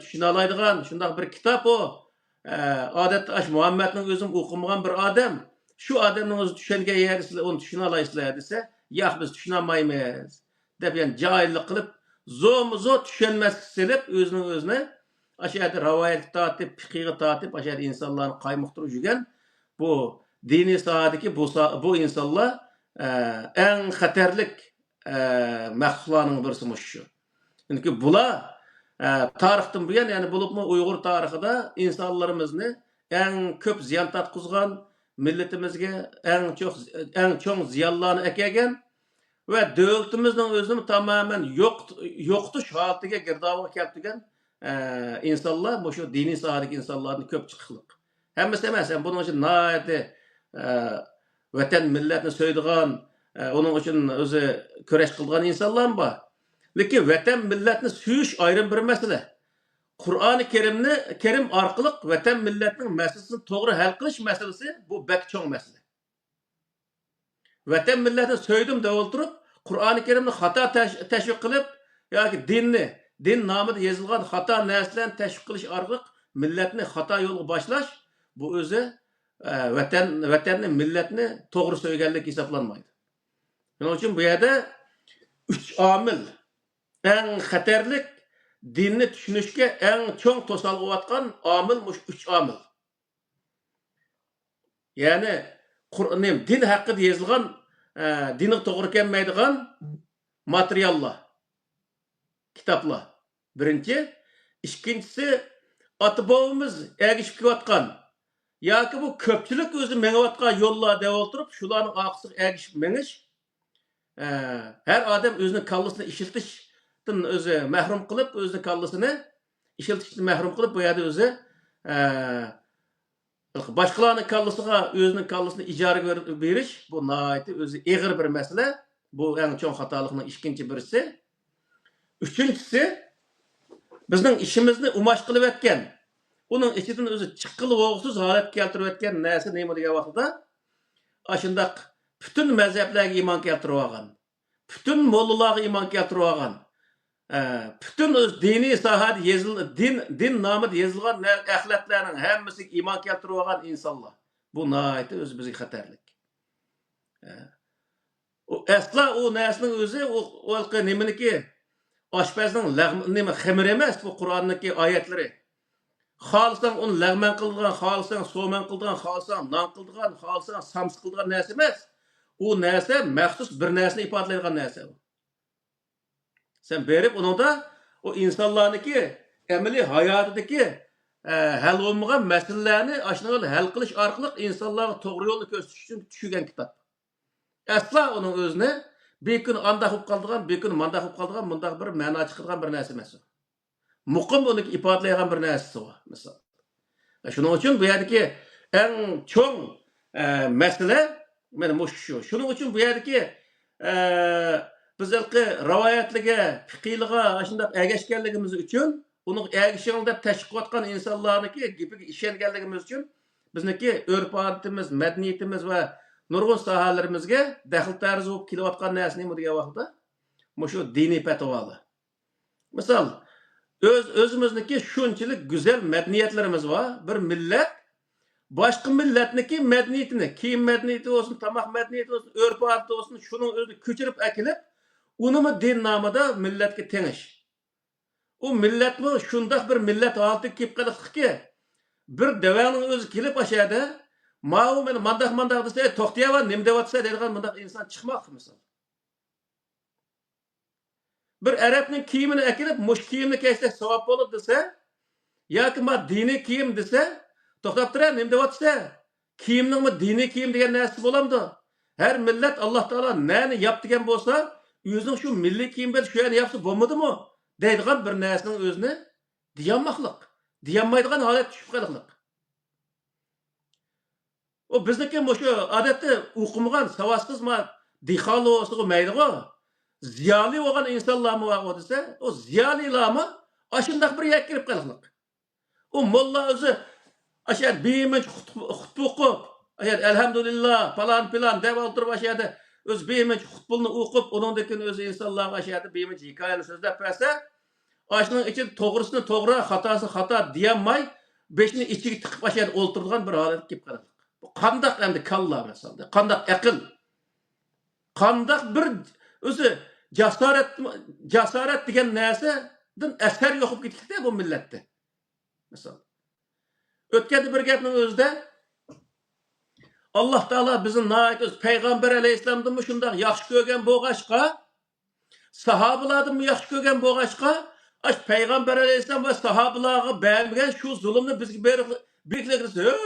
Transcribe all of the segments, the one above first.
tushuna oladigan shundoq bir kitob u. Odatda Muhammadning o'zim o'qimagan bir odam. Shu odamning o'zi tushungan yeri sizlar uni tushuna olasizlar desa, yo'q biz tushuna olmaymiz deb yani jahillik qilib, zo'm-zo tushunmaslik silib o'zining o'zini aşağıda rivayet tatip, fiqhga tatip, aşağıda insanlarni qaymoqtirib yurgan bu diniy sohadagi bu insonlar eng xatarlik mahluqlarning birisi shu. Çünkü bular tarixdan buyon, yani bulupmu Uyg'ur tarixida insonlarimizni eng ko'p ziyon tatqizgan, millatimizga eng cho'ng ziyonlarni akagan va davlatimizning o'zini tamoman yo'qotish holatiga girdobga keltirgan insonlar bu shu diniy sohadagi insonlarni ko'p chiqliq. Hammasi emas, buning uchun noyati vatan millatni so'ydigan, uning uchun o'zi kurash qilgan insonlar bor. Lekin vatan millatni suyish ayrim bir masala. Qur'oni Karim orqali vatan millatning masalasini to'g'ri hal qilish masalasi bu bak cho'ng masala. Vatan millatni so'ydim deb o'tirib, Qur'oni Karimni xato tashviq qilib yoki din nomida yozilgan xato narsalarni tashviq qilish orqali millatni xato yo'lga boshlash bu o'zi vatanni millatni to'g'ri so'yganlik hisoblanmaydi. Shuning uchun bu yerda 3 omil eng xatarlik dinni tushunishga eng cho'ng to'salg'iyotgan omil mush 3 omil. Ya'ni din haqida yozilgan dini to'g'ri kelmaydigan materiallar, kitoblar. Birinchi, ikkinchisi ota-bobamiz ergishib kelayotgan yoki bu ko'pchilik o'zi mengayotgan yo'llar deb o'tirib, shularning orqasiga ergishib menish, har odam o'zining kallasini ishiltishdan o'zi mahrum qilib, o'zining kallasini ishiltishdan mahrum qilib, bu yerda o'zi boshqalarning kallasiga o'zining kallasini ijaraga berish, bu nihoyatda o'zi og'ir bir masala. Bu eng cho'ng xatolikning ikkinchi birisi. Uchinchisi, bizning ishimizni umash qilib o'tgan, uning ichidan o'zi chiqqilib o'g'siz holat keltirib o'tgan narsa nima degan vaqtda, ashundaq butun mazhablarga iymon keltirib olgan, butun mollalarga iymon keltirib olgan, butun o'z diniy sohada din nomida yozilgan axlatlarning hammasiga iymon keltirib olgan insonlar. Bu nihoyatda o'zi bizga xatarlik. Asla o narsaning o'zi o nimaniki oshpazning nima xamir emas, bu Qur'ondagi oyatlari. Xohlasan uni lag'man qilgan, xohlasan so'man qilgan, xohlasan non qilgan, xohlasan sams qilgan narsa emas. U narsa maxsus bir narsani ifodalaydigan narsa. Sen berib uningda o insonlarniki amaliy hayotidagi hal bo'lmagan masalalarni ashunday hal qilish orqali insonlarga to'g'ri yo'lni ko'rsatish uchun tushgan kitob. Asla uning o'zini bir kun andaq bo'lib qoldigan, bir kun mandaq bo'lib qoldigan, bundaq bir ma'no chiqargan bir narsa emas. Muqim uni ifodalaydigan bir narsasi bor, misol. Shuning uchun bu yerdagi eng cho'ng masala mana shu. Shuning uchun bu yerdagi bizlarga rivoyatlarga, fiqhlarga shunday ergashganligimiz uchun, uni ergishing deb tashqiqotgan insonlarniki gapiga ishonganligimiz uchun bizniki urf-odatimiz, madaniyatimiz va nurg'un sohalarimizga daxl tarz bo'lib kelayotgan narsa nima degan vaqtda, shu diniy fatvolar. Misol, o'zimizniki shunchalik go'zal madaniyatlarimiz bor, bir millat boshqa millatniki madaniyatini, kiyim madaniyati bo'lsin, tomoq madaniyati bo'lsin, urf-odat bo'lsin, shuning o'zini ko'chirib akilib, unimi din nomida millatga tengish. U millatmi shundoq bir millat holatiga kelib qolibdiki, bir davangning o'zi kelib ashada Ma'u meni mandaq desa, to'xtayapman, nima deyapsa deydigan bundaq inson chiqmoqmi misol. Bir arabning kiyimini akilib, mush kiyimni kiysa savob bo'ladi desa, yoki ma diniy kiyim desa, to'xtab turar, nima deyapsa? Kiyimningmi diniy kiyim degan narsa bo'lamdi. Har millat Alloh taolo nani yap degan bo'lsa, o'zining shu milliy kiyim bilan shu yerni yapsa bo'lmadimi? Deydigan bir narsaning o'zini diyanmoqlik, diyanmaydigan holat tushib qolmoqlik. O bizniki shu odatda o'qimagan, savossiz dehqonlar bo'lsa maydigo. Ziyoli bo'lgan insonlarmi bor desa, o ziyolilarmi ashundaq bir yer kirib qolmoqlik. O molla o'zi ashar beyiminch xutba o'qib, ashar alhamdulillah falan deb o'tirib ashada o'z beyiminch xutbulni o'qib, uningdan keyin o'zi insonlarga ashada beyiminch hikoyalar so'zlab bersa, Aşının için doğrusunu doğru, hatasını hata diyemay, beşini içi tıkıp aşağıya oturduğun bir halet gibi karar. Bu kandak hem de kalla mesela. Kandak akıl. Kandak bir özü cesaret degen nersedin eser yokup gittikte bu millette. Mesela. Ötkende bir gapning özde Allah Taala bizim nait öz Peygamber Aleyhisselam'dan mı şundak yaxşı kögen boğaşka, sahabalardan mı yaxşı kögen boğaşka, aş Peygamber Aleyhisselam ve sahabalarga beğenmeyen şu zulümni bizge biriklerse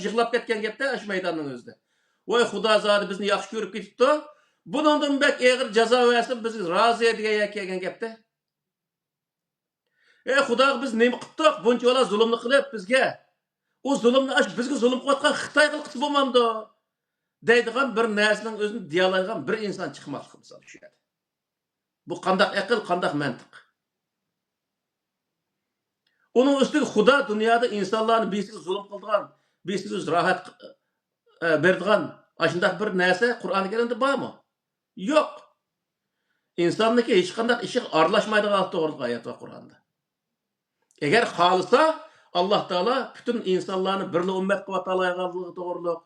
yıglap ketken gepte aş meydanın özde. Vay Xuda zadi bizni yaxşı körüp ketipdi. Bunundan bek eğer ceza versin biz razı edigen kelgen gepte. Xuda biz nemi qıptık? Bunca ola zulümni qılıp bizge. O zulümni aş bizge zulüm qılatgan Xitay qılqısı bolmamdı. Deydigan bir narsaning o'zini diyalaydigan bir inson chiqmoqchi misol shu yerda. Bu qandaq aql, qandaq mantiq. Uning ustiga Xudo dunyoda insonlarni besiz zulm qildigan, besiz rohat berdigan ashundaq bir narsa Qur'oni Karimda bormi? Yo'q. İnsonniki hech qanday ishi aralashmaydigan to'g'ri oyat va Qur'onda. Agar xohlasa Alloh taolo butun insonlarni birli ummat qilib atalaydiganligi to'g'riliq.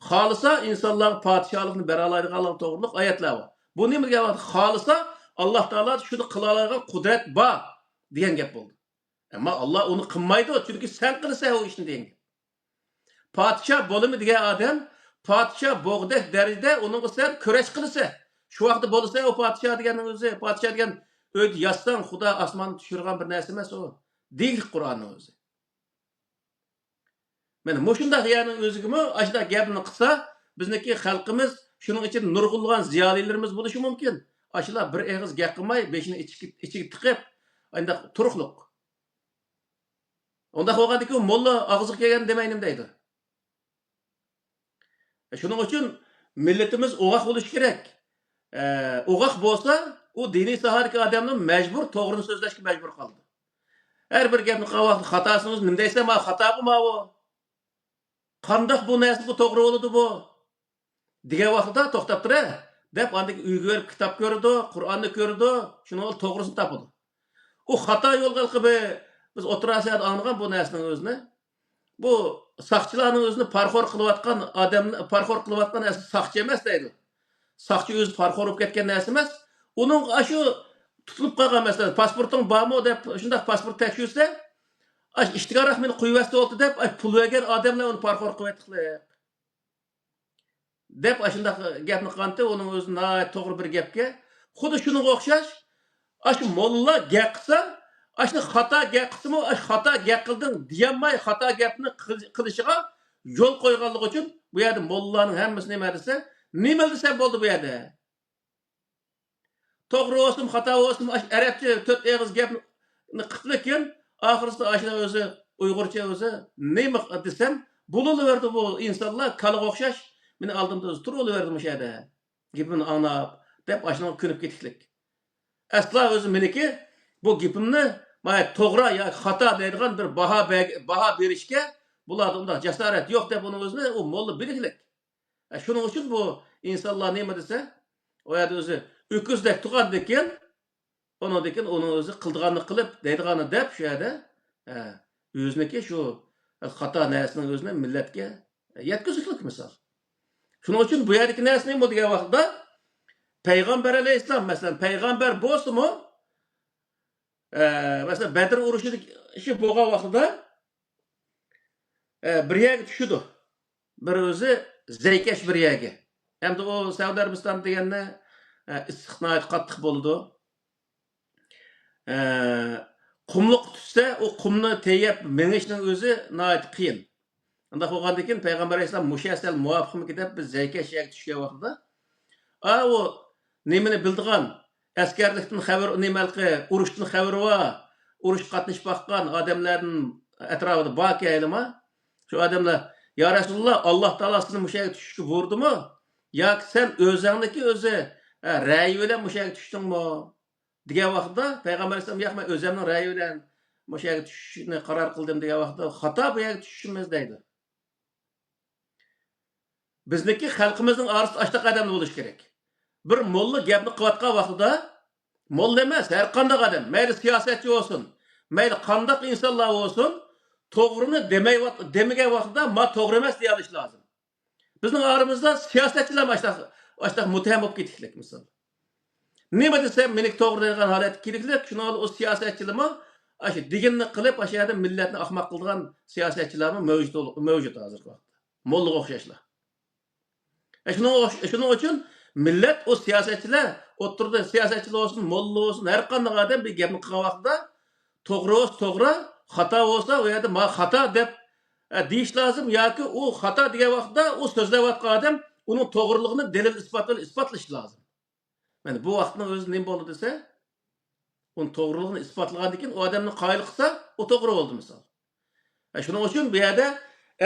Xalisa insanlar padişahlıqını beralaydiganligi to'g'riliq oyatlar bor. Bu nima degan? Xalisa Alloh taolo shuni qila oladigan qudrat bor degan gap bo'ldi. Ammo Alloh uni qilmaydi, chunki sen qilsan u ishni degan. Padişah bo'limi degan odam padişah bo'g'dak darajada uning sen kurash qilsa, shu vaqtda bo'lsa u padişah deganning o'zi, padişah degan o'zi yasdan Xudo osmonni tushirgan bir narsa emas u. Deylik Qur'onni o'zi. Mana mushundaq yerning o'zigimi ashda gapni qilsa, bizniki xalqimiz shuning uchun nurg'ulgan ziyolilarimiz bo'lishi mumkin. Ashlar bir eg'iz gap qilmay, beshini ichiga tiqib, unda turuqliq. Unda bo'lgandiki, molla og'ziga kelgan demaynim deydi. Shuning uchun millatimiz o'g'aq bo'lishi kerak. O'g'aq bo'lsa, u diniy sohadagi odamni majbur to'g'rini so'zlashga majbur qildi. Har bir gapni qavaqni xatosini nima deysa, "Ma xato qilmavu." Qandaq bu narsa bu to'g'ri bo'ladi bu. Degan vaqtda to'xtab tura, deb andagi uyga berib kitob ko'rdi, Qur'onni ko'rdi, shuni to'g'risini topdi. U xato yo'lga qilib biz o'tirasiyat anlagan bu narsaning o'zini. Bu saqchilarning o'zini parxor qilayotgan odamni parxor qilayotgan narsa saqchi emas deydi. Saqchi o'zi parxor bo'lib ketgan narsa emas. Uning shu tutilib qolgan masalan, pasporting bormi deb shunday pasport tekshirsa, ishtigar rahmini qo'yibasti oldi deb pul bergan odamlar uni parxor qilyapti. Deb ashundaq gapni qilganda uning o'zi to'g'ri bir gapga xuddi shunga o'xshash shu molla gap qilsa shuni xato gap qilsimi xato gap qilding deyolmay xato gapni qilishiga yo'l qo'yganligi uchun bu yerda mollaning hammasi nima desa nima desa bo'ldi bu yerda to'g'ri bo'lsin xato bo'lsin arabcha to'rt eg'iz gapni qilib oxirida ashuna o'zi uyg'urcha o'zi nima desam bo'laverdi bu insonlar kalaga o'xshash meni oldimda o'zi turaverdim o'sha yerda gapimni anglab deb ashuna ko'nib ketdik aslo o'zi meniki bu gapimni to'g'ri yoki xato deydigan bir baho berishga bularda unday jasorat yo'q deb uni o'zini u mo'lla biliklik shuning uchun bu insonlar nima desa u yerda o'zi o'kizdek tug'adi ekan Onundakin onun o'zi qildiganini qilib, deydiganini deb shu yerda o'ziniki shu xato narsaning o'zini millatga yetkazishlik misol. Shuning uchun bu yerdagi narsa nima degan vaqtda Payg'ambar alayhissalom masalan payg'ambar bo'lsa-mu, masalan Badr urushida ishi bo'lgan vaqtida bir yerga tushdi. Bir o'zi zaykash bir yerga. Hamda u Saudiya Arabiston deganda istiqnoat qattiq bo'ldi. Qumluq tutsa, o qumni teyib minishning o'zi nihoyat qiyin. Unda bo'lgandan keyin Payg'ambar alayhisalom mushasal muvofiqmi deb biz zaykash yerga tushgan vaqtida, o nimani bildigan askarlikdan xabar nimalqi, urushdan xabari va urush qatnashib boqqan odamlarning atrofida bor-kelma, shu odamlar "Ya Rasululloh, Alloh taolo sizni mushaga tushishga buyurdimi? Yoki sen o'zingniki o'zi ra'yi bilan mushaga tushdingmi?" degan vaqtda Payg'ambar alayhisalom "Yo'q, men o'zimning ra'yi bilan mushaga tushishni qaror qildim" degan vaqtda xato bu yerga tushishimiz deydi. Bizniki xalqimizning orasida ashta qadamli bo'lish kerak. Bir molla gapni qilayotgan vaqtida Molla emas, her qanday adam, mayli siyosatchi olsun, mayli qanday insonlar olsun, to'g'rini demagan vaqtda ma to'g'ri emas deya olish lozim. Bizning aramizda siyosatchilar başta muttaham bo'lib ketishlik misol. Nima desam, meni to'g'ri degan holat keraklik, shuni o siyosatchilarmi aşı diginni qilib, aşı yerda millatni ahmoq qilgan siyosatchilarmi mavjud hozirgi vaqtda. Mollaga o'xshashlar. Şunun uchun millat o siyosatchilar o'tirdi, siyosatchilar olsun, molla olsun, har qanday odam bir gapni qilgan vaqtda to'g'ri bo'lsa to'g'ri, xato bo'lsa u yerda ma xato deb deyish lozim yoki u xato degan vaqtda u so'zlayotgan odam uning to'g'riligini dalil isbotlash lozim. Mana bu vaqtning o'zi nima bo'ldi desa, uning to'g'riligini isbotlagandan keyin u odamni qoyil qilsa, u to'g'ri bo'ldi misol. Shuning uchun bu yerda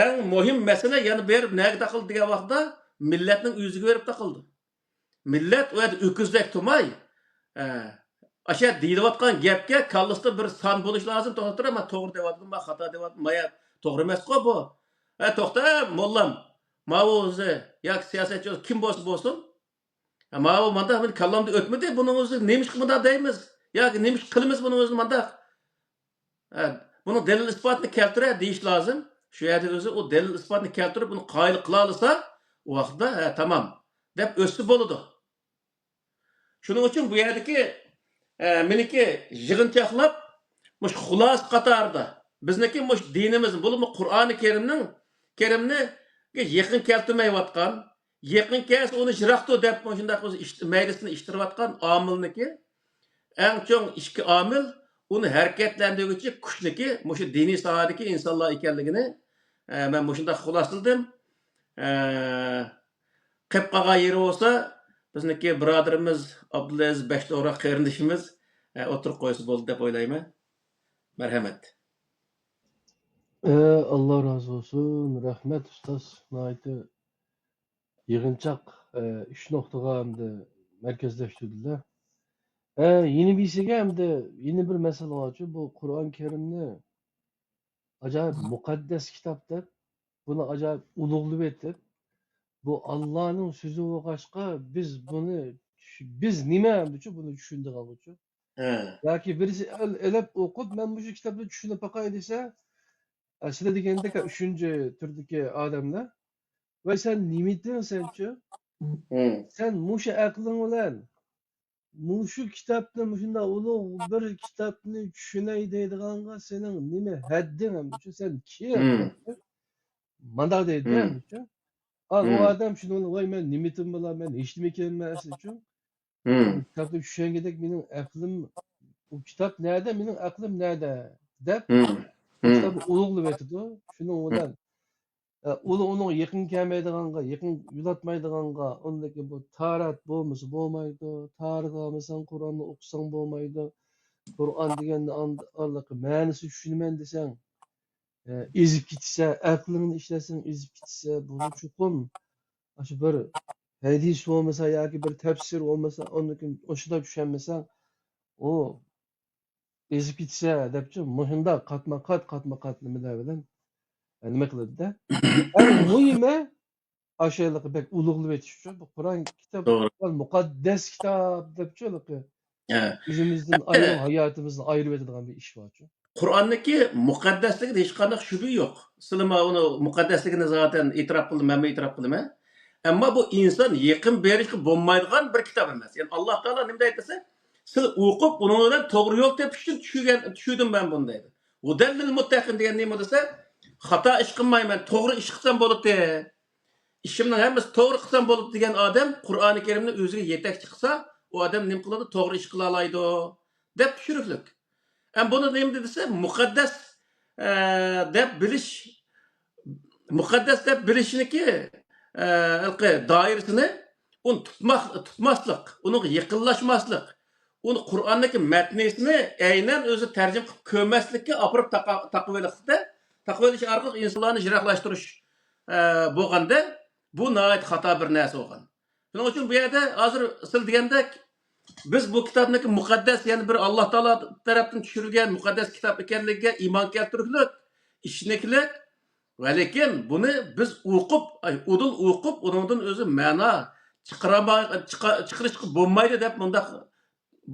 eng muhim masala yana berib nega taqildi degan vaqtda millatning o'ziga berib taqildi. Millat u yerda o'küzdek turmay, aşağı deyilayotgan gapga kallasida bir son bo'lish lozim. To'xtatir, men to'g'ri deyapman, men xato deyapman, men to'g'ri emas-ku bu. To'xta, mollam. Ma o'zi yoki siyosatchi kim bo'lsa, ma bu menda men kallamda o'tmadi, buni o'zi nemish qilmada deymiz. Yoki nemish qilamiz buni o'zi menda. Buni dalil isbotni keltirib deyish lozim. Shu yerda o'zi o dalil isbotni keltirib buni qoyil qila olsa, o vaqtda tamam deb o'tsa bo'ladi. Shuning uchun bu yerdagi meniki yig'inchoqlab mush xulos qatorida bizniki mush dinimiz bo'limi Qur'oni Karimni yaqin keltirmayotgan, yaqin kelsa uni yiroqda deb shunday o'zi maylisini ishtirayotgan omilniki eng chong ikki omil uni harakatlantiruvchi kuchniki mush diniy sohadagi insonlar ekanligini men shunday xulosladim. Qilib qolgan yeri bo'lsa bizniki birodarimiz Abdulaziz Bashto'ra qarindishimiz o'tirib qo'ysa bo'ldi deb o'ylayman. Marhamat. Allah razı olsun. Rahmet ustaz. Nayte yığınçak 3 noktaga hem de merkezleştirdiler. Yeni bir işe hem de yeni bir mesele var. Bu Kur'an-ı Kerim'ni acayip mukaddes kitaptır. Bunu acayip ulug'lu etip bu Allah'ın sözü olgaçqa biz nima uchun buni tushundik alg'uchi. Yoki birisi elab o'qib, men bu kitobni tushunib baqay desa, sizlar degandek 3-chi turdagi odamlar va sen nimadan senchi? Sen mushu aqling bilan mushu kitobni shunda ulug' bir kitobni tushunay deydiganga sening nima hadding hamchi? Sen kim? Manda deydi hamchi. Al o adam şunu vay men nimetim bilan men hech nima kelmas uchun. Kitobni tushungandek mening aqlim bu kitob nerede, mening aqlim nerede deb kitobni ulug'lab aytdi. Shuning bilan uning yaqin kelmaydiganga, yaqin yulatmaydiganga, undaki bu tarat bo'lmasa bo'lmaydi, tarix olmasang Qur'onni o'qisang bo'lmaydi. Qur'on deganni Allohga ma'nisi tushunman desang, ezib ketsa, aqlingni ishlasang ezib ketsa, bu chuqur shu bir hadis olmasa yoki bir tafsir olmasa, ondan o'shida tushunmasang, o ezib ketsa debchi, muhimda qatma-qat nimalar bilan nima qiladi-da. Eng muhimi ashyolarga bek ulug'lab etish uchun bu Qur'on kitobi muqaddas kitob debchi, o'zimizdan ayrim hayotimizni ayirib etadigan bir ish bor. Qur'onniki muqaddasligida hech qanday shubha yo'q. Sizlar uni muqaddasligini zaten e'tirof qildim, men e'tirof qildim. Ammo bu inson yaqin berishga bo'lmaydigan bir kitob emas. Ya'ni Alloh taolo nima deydi? Siz o'qib, uning bilan to'g'ri yo'l tepishni tushundim men buni deydi. Udallil muttaqin degan nima desa, xato ish qilmayman, to'g'ri ish qilsam bo'ladi. Ishimning hammasi to'g'ri qilsam bo'ladi degan odam Qur'oni Karimni o'ziga yetakchi qilsa, u odam nima qiladi? To'g'ri ish qila oladi deb tushuniblik. Bunu neyim dediyse mukaddes deb bilish, mukaddes deb bilishniki dairesini onu tutmaslık, onu yıkıllaşmaslık, onu Kur'an'daki metnisini aynen özü tercüm qilib ko'rmaslikka apırıp taqvelish orqali insonlarni jiroqlashtirish bo'lganda bu nihoyat xato bir narsa bo'lgan. Shuning uchun bu yerda hozir siz degandek biz bu kitobniki muqaddas, yani bir Alloh taolo tarafdan tushirilgan muqaddas kitob ekanligiga iymon keltirishlik, ishniklik, va lekin buni biz o'qib, uningdan o'zi ma'no chiqarishga bo'lmaydi deb bunda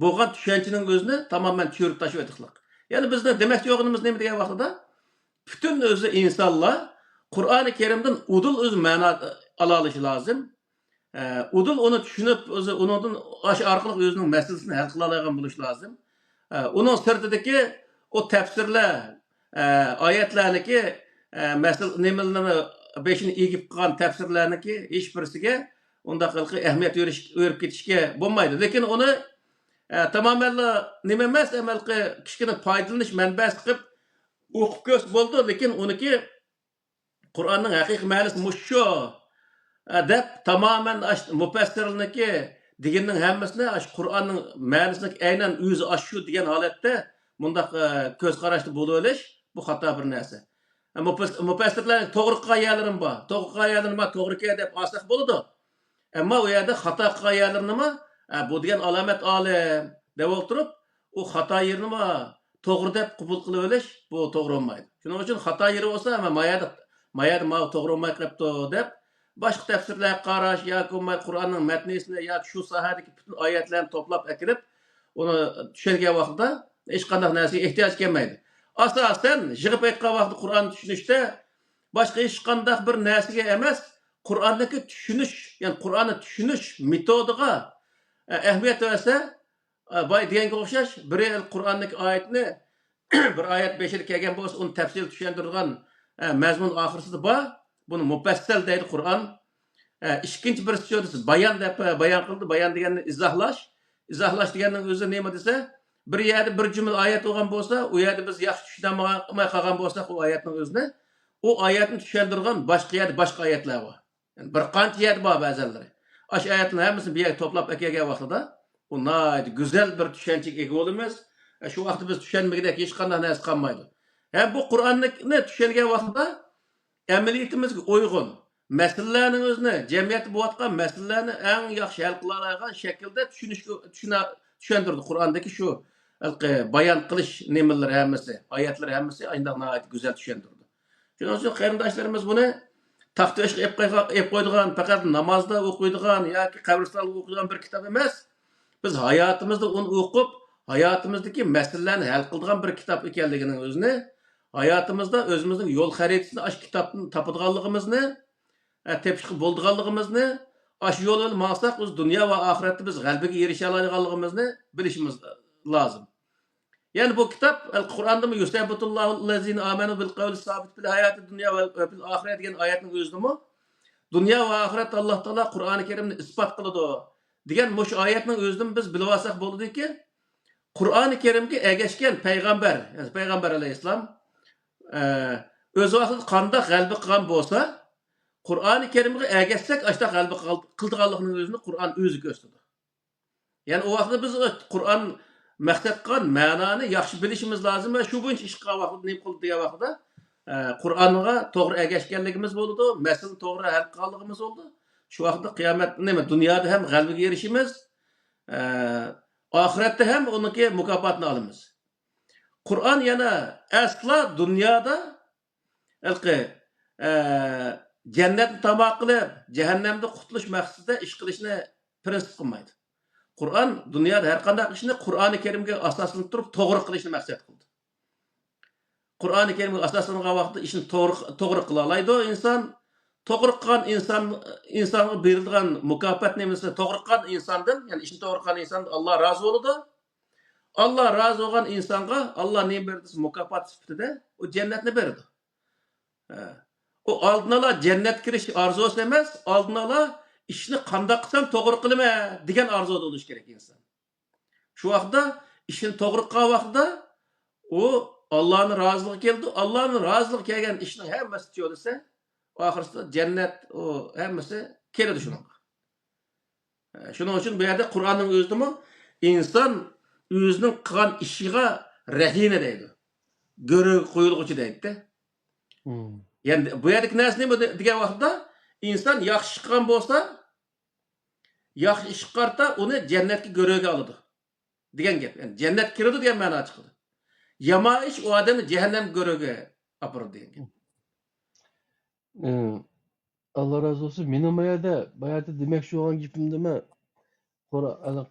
bo'lgan tushunchaning o'zini tamoman cho'rib tashlab o'tiqliq. Ya'ni bizni demoqchi bo'lganimiz nima degan vaqtida bütün özü insanlar Kur'an-ı Kerim'den udul öz mana ala alışı lazım. Udul onu düşünüp özü onun aş arkalık özünün meselesini hal kılalaygan buluş lazım. Onun sırtındaki o tefsirler, ayetlerindeki mesel nemelerini beşini egip kalan tefsirlerindeki hiçbirisiga onda kılkı ehemmiyet örüp ketişke bulmaydı. Lekin onu tamamen neme emas, emelki kişinin faydalanış menbesi kılıp o'qib ko'z bo'ldi, lekin uniki Qur'onning haqiqiy ma'nosi mushu deb tamoman mufassirniki deganning hammasini Qur'onning ma'nosini aynan o'zi shu degan holatda bundaq ko'z qarashda bo'lib olish bu xato bir narsa. Mufassirlarning to'g'ri qoyalarim bor. To'g'ri qoyalarim to'g'ri ke deb olsak bo'ladi. Ammo u yerda xato qoyalarim bu degan alomat olim deb o'tirib, u xato yerini to'g'ri deb qabul qilib olish bu to'g'ri bo'lmaydi. Shuning uchun xato yeri bo'lsa, mayada to'g'ri bo'lmay qolibdi deb boshqa tafsirlarga qarash yoki Qur'onning matnisini yoki shu sohadagi butun oyatlarni to'plab akirib, uni tushungan vaqtda hech qanday narsaga ehtiyoj kelmaydi. Asosan yig'ib aytgan vaqtda Qur'onni tushunishda boshqa hech qanday bir narsaga emas, Qur'ondagi tushunish, ya'ni Qur'onni tushunish metodiga ahamiyat bersa, boy deganga o'xshash bir Qur'ondagi oyatni bir oyat 5 yil kelgan bo'lsa, uni tafsir tushuntirgan mazmun oxirsida bor. Buni mufassal deydi Qur'on. Ikkinchi bir so'zi bayon deb bayon qildi. Bayon degani izohlash. Izohlash deganning o'zi nima desa, bir yerda bir jumla oyat olgan bo'lsa, u yerda biz yaxshi tushunmay qolgan bo'lsak, u oyatning o'zini, u oyatni tushuntirgan boshqa yerda boshqa oyatlar bor. Yani bir qancha yerda bor ba'zilari. Ash oyatlarning hammasini bir yerga to'plab kelgan vaqtida u nayt go'zal bir tushunchaga ega bo'lamiz. Shu vaqtda biz tushunmagandek hech qanday narsa qolmaydi. Hem bu Qur'onni tushungan vaqtda amaliyatimizga uyg'un masalalarning o'zini, jamiyatda bo'layotgan masalalarni eng yaxshi hal qila oladigan shaklda tushuntirdi. Qur'ondagi shu bayon qilish nimalari hammasi, oyatlar hammasi aynan go'zal tushuntirdi. Shuning uchun qarindoshlarimiz buni taxtashga ep qo'ydigan, faqat namozda o'qiydigan yoki qabristonda o'qiydigan bir kitob emas. Biz hayotimizda uni o'qib, hayotimizdagi masalalarni hal qiladigan bir kitob ekanligining o'zini, hayotimizda o'zimizning yo'l xaritasini ash kitobni topadiganligimizni, tepishga bo'ldiganligimizni, ash yo'lni maqsad biz dunyo va oxiratda biz g'alabaga erisha oladiganligimizni bilishimiz lozim. Ya'ni bu kitob Qur'onda yusabitullohu allazina amanu bil qawli sabit fil hayati dunya va fil oxirat degan oyatning o'zini dunyo va oxiratda Alloh taolo Qur'oni Karimni isbot qiladi degan mush oyatning o'zini biz bilib olsak bo'ladiki, Qur'oni Karimga ergashgan payg'ambar, ya'ni payg'ambar alayhissalom o'z vaqtida qanday g'alaba qilgan bo'lsa, Qur'oni Karimga ergashsak, ashta g'alaba qildiganligini o'zini Qur'on o'zi ko'rsatadi. Ya'ni u vaqtda biz Qur'on maqsad qilgan ma'noni yaxshi bilishimiz lozim va shu bo'yicha ish qilgan vaqtda nima qildi degan vaqtda Qur'onga to'g'ri ergashganligimiz bo'ldi, masalani to'g'ri hal qilganligimiz bo'ldi. Shu vaqtda qiyomat nima dunyoda ham g'alabaga erishimiz, oxiratda ham uniki mukofotini olamiz. Qur'on yana asla dunyoda jannatni tamoq qilib, jahannamda qutulish maqsadida ish qilishni prinsip qilmaydi. Qur'on dunyoda har qanday ishni Qur'oni Karimga asoslanib turib to'g'ri qilishni maqsad qildi. Qur'oni Karimga asoslangan vaqtda ishni to'g'ri qila oladi inson. To'g'ri qilgan insonga berilgan mukofot nimasi to'g'ri qilgan insondan, ya'ni ishni to'g'ri qilgan insondan Alloh rozi bo'ladi. Allah razı olan insanga Allah ne berdi? Mukafat sifatida o cennetini berdi. O aldın ala cennet kiriş arzusu emas, aldın ala işini qanday qilsam to'g'ri qilma degan arzuda bo'lish kerak inson. Shu vaqtda ishni to'g'ri qilgan vaqtda u Allohning roziligi keldi. Allohning roziligi kelgan ishning hammasi cho'lisa, oxirsida jannat o hammasi keladi shunga. Shuning uchun bu yerda Qur'onning o'zida inson o'zining qilgan ishiga rahina deydi. Görü qo'yilguchi deydi. Ya'ni bu yerdagi narsa nima degan vaqtda inson yaxshi qilgan bo'lsa, yaxshi ish qilsa, uni jannatga göröga oladi degan gap. Ya'ni jannat kiradi degan ma'no chiqadi. Yomon ish u odamni jahannam göröga oladi degan gap. Allah razı olsun. Benim bayada demek şu an gipimde mi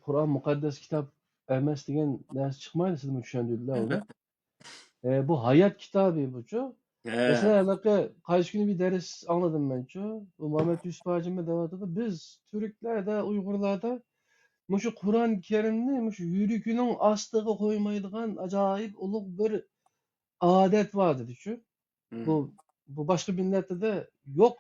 Kur'an mukaddes kitap emas degan narsa chiqmaydi, siz tushundirdilar uni. Evet. Bu hayat kitabı bu şu. He. Mesela kaç günü bir ders anladım ben şu. Bu Mehmet Yusuf Hacı'mı devatıda biz Türklerde, Uygurlarda şu Kur'an-ı Kerim'ni şu yürükünün astığı koymaydıgan acayip uluk bir adet var dedi şu. Hı. Bu başka millette de yok.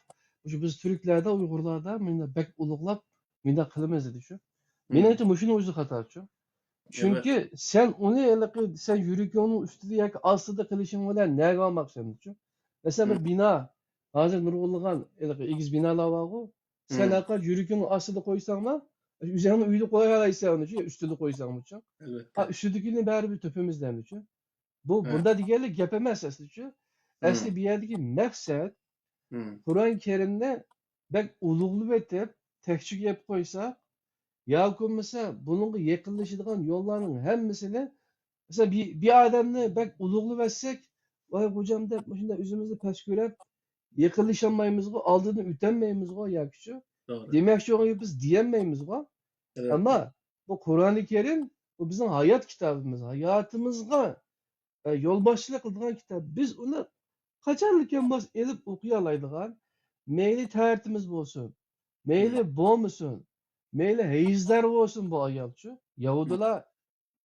Şu biz Türklerde, Uygurlarda minne bek uluklap minne kılımız dedi şu. Hı. Minne şunu uzu katar şu. Evet. Çünkü sen onu sen yürük onun üstünde yak astıda kılışın olan ne kalmak senin için? Mesela Hı. bir bina hazır Nurulluğan ikiz binalar var o. Sen Hı. akar yürükün astıda koysan da üzerine uydu koyamaysan onun için üstünde koysan için. Ha Elbette. üstündekini bari bir töpümüzden için. He. Bunda diğerlik yapamaz aslında. Hı. Asli bir yerdeki maksat Hı. Kur'an-ı Kerim'de bek uluglu vetip tekçük yap koysa Yakup mesela bunun yakınlaşılan yollarının hemmisini mesela bir adamını bek uluglu versek vay hocam da başında üzümüzü peskürep yakınlaşamayımız o aldığını ütenmeyimiz o yakışı. Doğru. Demek ki onu biz diyemeyiz o. Elbette. Ama bu Kur'an-ı Kerim bu bizim hayat kitabımız. Hayatımızga yol başlığı kıldıgan kitap. Biz onu kaçarlıkken bas elip okuyalaydıgan meyli tertimiz olsun. Hı. Meyli boğmusun. Meyli heyizler olsun bu ayalçı. Hı. Yahudiler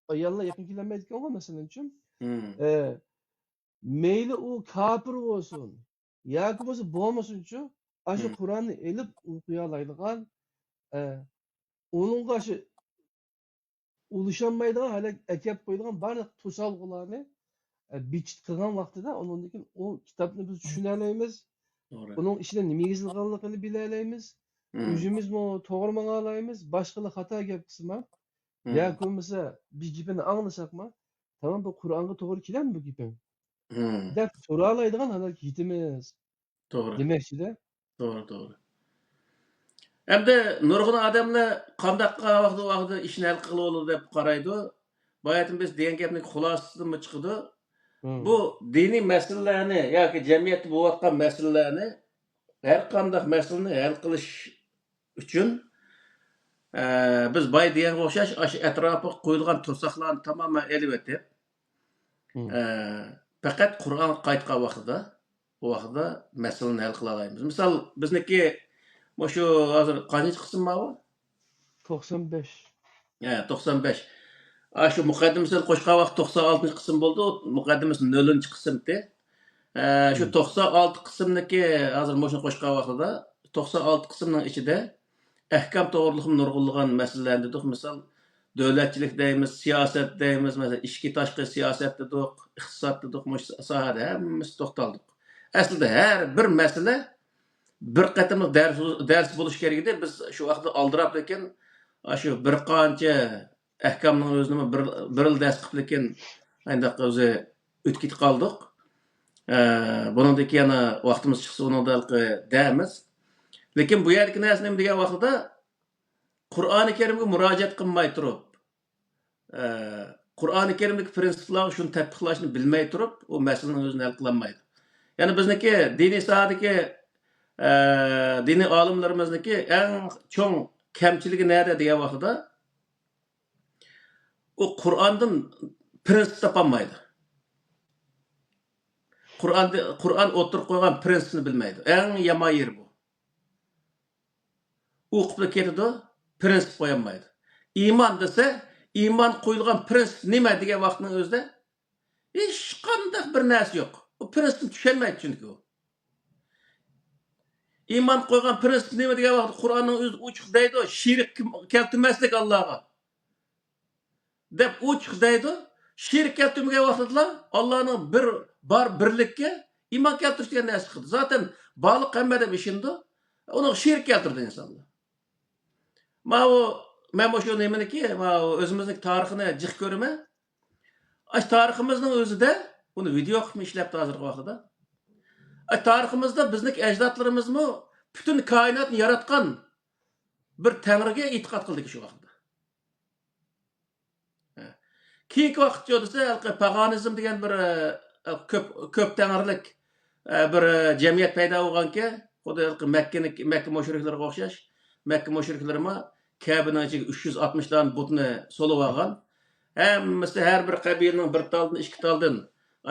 ayalla yakın kilometrik ama mesela için. Hı. E, meyli o kafir olsun. Yakup olsun boğmusun şu. Aşı Hı. Kur'an'ı elip okuyalaydıgan onun karşı uluşanmaydıgan hala ekep koyduğun bardak tutsal kulağını biçit kılgan vaxtida onundakin o kitapni biz tushunaleymiz. Doğru. Onun içinde nima yozilganligini bilaleymiz. Hı. O'zimiz to'g'ri mang'alaymiz. Boshqalar xato gap qilsa Hı. ya bo'lmasa biz gapini anglasakmi, tamam bu Qur'onga to'g'ri keladimi bu gaping? Hı. deb so'ralaydigan hali yetimiz Doğru. demoqchida. Doğru. Doğru. Hem de nurgun adamla kandakka vakti işini el kılı olur dep karaydı. Bayatın biz diyen gapning xulasısı mı çıkıdı? Hmm. Bu dini meselelerini yoki jamiyatda bo'layotgan meselelerni her qanday meseleni hal qilish uchun biz boy deganga o'xshash shu atrofiga qo'yilgan to'siqlarni tamoman elib o'tib Hmm. faqat Qur'on qaytgan vaqtida u vaqtda masalani hal qila olamiz. Misol bizniki shu hozir qancha qism bor? 95. 95. Shu muqaddimasini qo'shgan vaqt 96 qism bo'ldi. Muqaddimasi 0 qismdi. Şu Hmm. 96 qismdagi hozir moshuni qo'shgan vaqtida 96 qismning ichida ahkam to'g'riliq nurg'unlagan masalalar dedik. Misol davlatchilik deymiz, siyosat deymiz, mesela ichki tashqi siyosat dedik, iqtisod dedik, mush sohada hammasi to'xtaldik. Aslida har bir masala bir qatimliq dars bo'lishi kerak edi. Biz shu vaqtda oldirab lekin shu bir qancha ahkamning o'zini bir yil dars qilib lekin ayndaq o'zi o'tkitib qoldik. Buningdaki yana vaqtimiz chiqsa uningda deymiz. Lekin bu yerdagi narsa nima degan vaqtda Qur'oni Karimga murojaat qilmay turib, Qur'oni Karimdagi prinsiplarni shuni tatbiqlashni bilmay turib, u masalaning o'zini hal qila olmaydi. Ya'ni bizniki diniy sohadagi diniy olimlarimizniki eng cho'ng kamchiligi nada degan vaqtda u Qur'ondan prinsip topolmaydi. Qur'on o'tirib qo'ygan prinsipni bilmaydi. Eng yomon yeri bu. O'qib ketadi, prinsip qo'yolmaydi. Iymon desa, iymon qo'yilgan prinsip nima degan vaqtning o'zida hech qanday bir narsa yo'q. U prinsipni tushunmaydi chunki u. Iymon qo'ygan prinsip nima degan vaqtda Qur'onning o'zi ochiq deydi, shirik keltirmaslik Allohga. Deb ochiq deydi. Shirik keltirmagan vaqtda Allohning bir bor birlikka iymon keltirish degan narsa qildi. Zaten baliq hamma deb ishindi. Uni shirik keltirdi insonlar. Men shu nimaniki, o'zimizning tarixini jiq ko'raman. Tariximizning o'zida buni video qilib ishlabdi hozirgi vaqtda. Tariximizda bizning ajdodlarimizmi butun koinotni yaratgan bir Tangriga e'tiqod qildik shu vaqtda. Keyingi vaqt desa, paganizm degan bir ko'p tangrilik bir jamiyat paydo bo'lganki, xuddi Makka mushriklarga o'xshash, Makka mushriklarimi Kabening ichiga 360 dan butni solib olgan. Hammasi her bir qabilening bir taldan, ikki taldan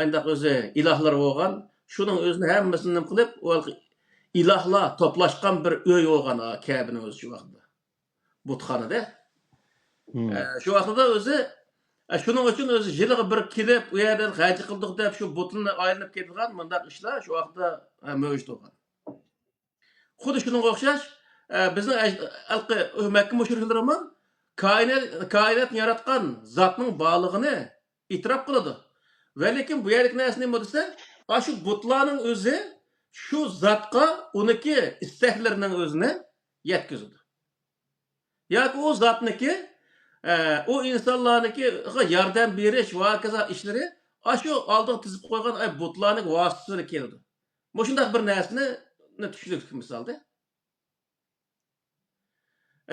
ayndaq o'zi ilahlar bo'lgan. Shuning o'zini hammasini nim qilib, ilahlar to'plashgan bir uy bo'lgan Kabe'ning o'zi shu vaqtda. Butxonada. Shu vaqtda o'zi shuning uchun o'zi yiliga bir kelib, u yerdan haji qildik deb shu butini aylanib ketgan bundaq ishlar shu vaqtda mavjud bo'lgan. Xuddi shunga o'xshash bizning Makka mushriklarimiz koinotni yaratgan zotning borlig'ini e'tirof qiladi. Va lekin bu yerlik narsa nima desa, shu butlarning o'zi shu zotga uniki istaklarining o'zini yetkazadi. Yoki u zotniki o insonlarniki yordam berish va kaza ishlari shu oldiga tizib qo'ygan butlarning vositasida keladi. Bu shunday bir narsani tushundik misolda.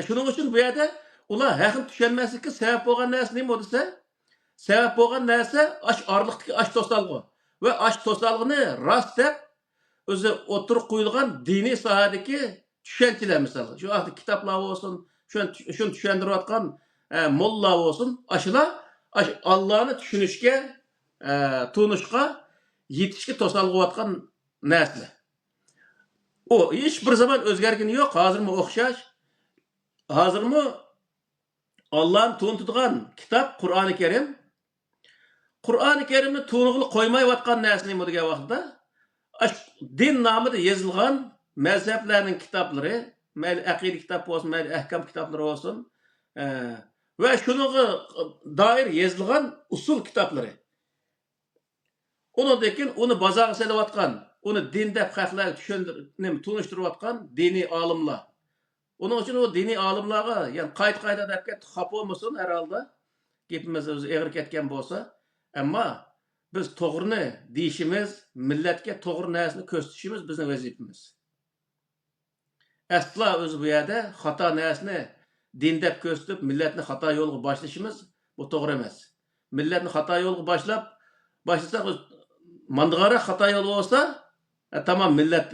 Shuning uchun bu yerda ular haqni tushunmaslikka sabab bo'lgan narsa nima desa, sabab bo'lgan narsa orliqdagi to'salg'i va to'salg'ini rost deb o'zi o'tirib qo'yilgan diniy sohadagi tushunchalar misol. Shu vaqtda kitoblar bo'lsin, shuni tushuntirayotgan molla olsun, aşıla Allah'ını düşünüşke, tunuşka, yetişke tosalgıvatkan nesli. O hiçbir zaman özgergini yok. Hazır mı okşaş? Hazır mı Allah'ın tuğun kitap Kur'an-ı Kerim? Kur'an-ı Kerim'ni tuğunluğunu koymayvatkan nesli mi diye vaxtda? Din namı da yazılgan mezheplerinin kitapları, akide kitap olsun, ahkam kitapları olsun, ve şunuğa dair yazılgan usul kitapları. Onu bazağa selavatkan, onu dinde haklar tunuşturuvatkan dini alimler. Onun için o dini alimlara, yani kayda derken hap olmasın herhalde, gepimiz eğer ketken bolsa, ama biz toğrunu deyişimiz, milletke toğru nesini köstüşümüz bizim vazifemiz. Asla özü bu yerde hata nesini dindep köstüp milletni hata yolga başlaşımız bu doğru emas. Milletni hata yolga başlasak mandığara hata yolu olsa tamam millet.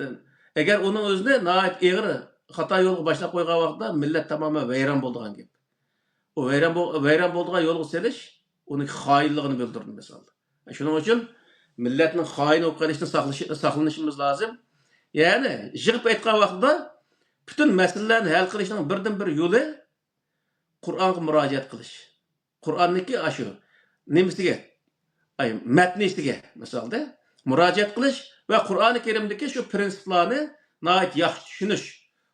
Eğer onun özüne nait eğri hata yolga başlap koygan vaqtda millet tamamen veyran bolduğan gep. O veyran bolduğan yolga seliş onun hainligini bildirdi mesela. Şunun için milletnin hain olup kalışını saklanışımız lazım. Yani jig'ib aytgan vaqtda bütün meselelerini hal qilishning birdan bir yo'li Qur'onga murojaat qilish. Qur'onniki shu nimasiga? Matnisiga misolda murojaat qilish va Qur'oni Karimdagi shu prinsiplarni nayt yaxshi tushunish.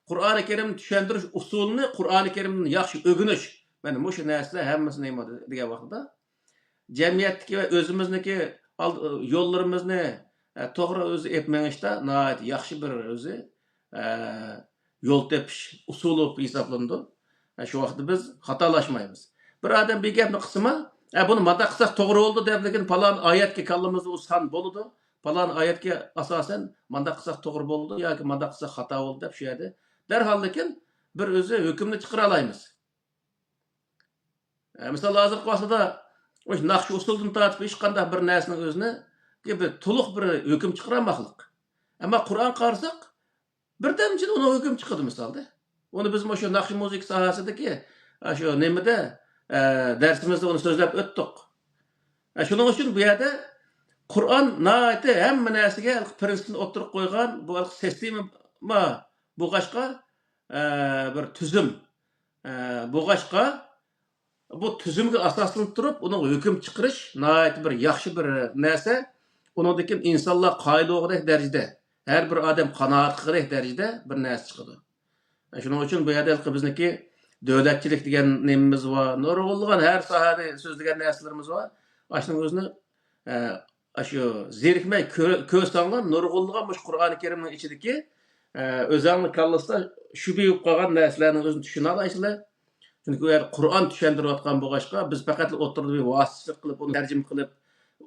Qur'oni Karimni tushuntirish usulini Qur'oni Karimni yaxshi o'rganish. Mana bu shu narsalar hammasi nima degan vaqtda jamiyatdagi va o'zimizniki yo'llarimizni to'g'ri o'zi etmangishda nayt yaxshi bir o'zi yo'l tepish usuli hisoblanadi. Şu vaqtda biz xatolaşmaymiz. Bir odam bir gapni qisma, buni mada qilsak to'g'ri bo'ldi deb lekin falan oyatga kallamizda usan bo'ladi. Falan oyatga asosan manda qilsak to'g'ri bo'ldi yoki manda qilsak xato bo'ldi deb shu yerda darhol lekin bir o'zi hukmni chiqara olamiz. Misol hozirgi vaqtda o'sha naqsh usuldan tortib hech qanday bir narsaning o'zini bir to'liq bir hukm chiqarmoqlik. Ammo Qur'on qarasak birdamchi uni hukm chiqadi misolda. Onu biz şu naqsh müzik sahasidagi şu nemada dersimizde onu so'zlab o'tdik. Shuning uchun bu yerda Qur'on nayati hamma narsaga prinsipni o'tirib qo'ygan bu sistema bo'g'ashqa bir tuzum bo'g'ashqa bu tuzumga asoslanib turib uni hukm chiqarish nayati bir yaxshi bir narsa. Uningdagi insonlar qoidag'idek darajada har bir odam qanoat qilgandek darajada bir narsa chiqadi. Şunun için bu yerda bizniki davlatchilik degan nemimiz var. Nurg'unlagan har sohada so'zlagan narsalarimiz var. Ashning o'zini shu zerikmay ko'z tangan nurg'unlagan mush Qur'oni Karimning ichidagi o'zingni kallasida shubha bo'lib qolgan narsalarning o'zini tushuna olasizlar. Chunki u yerda Qur'on tushuntirayotgan bo'lg'achqa biz faqat o'tirib bir vasitlik qilib uni tarjima qilib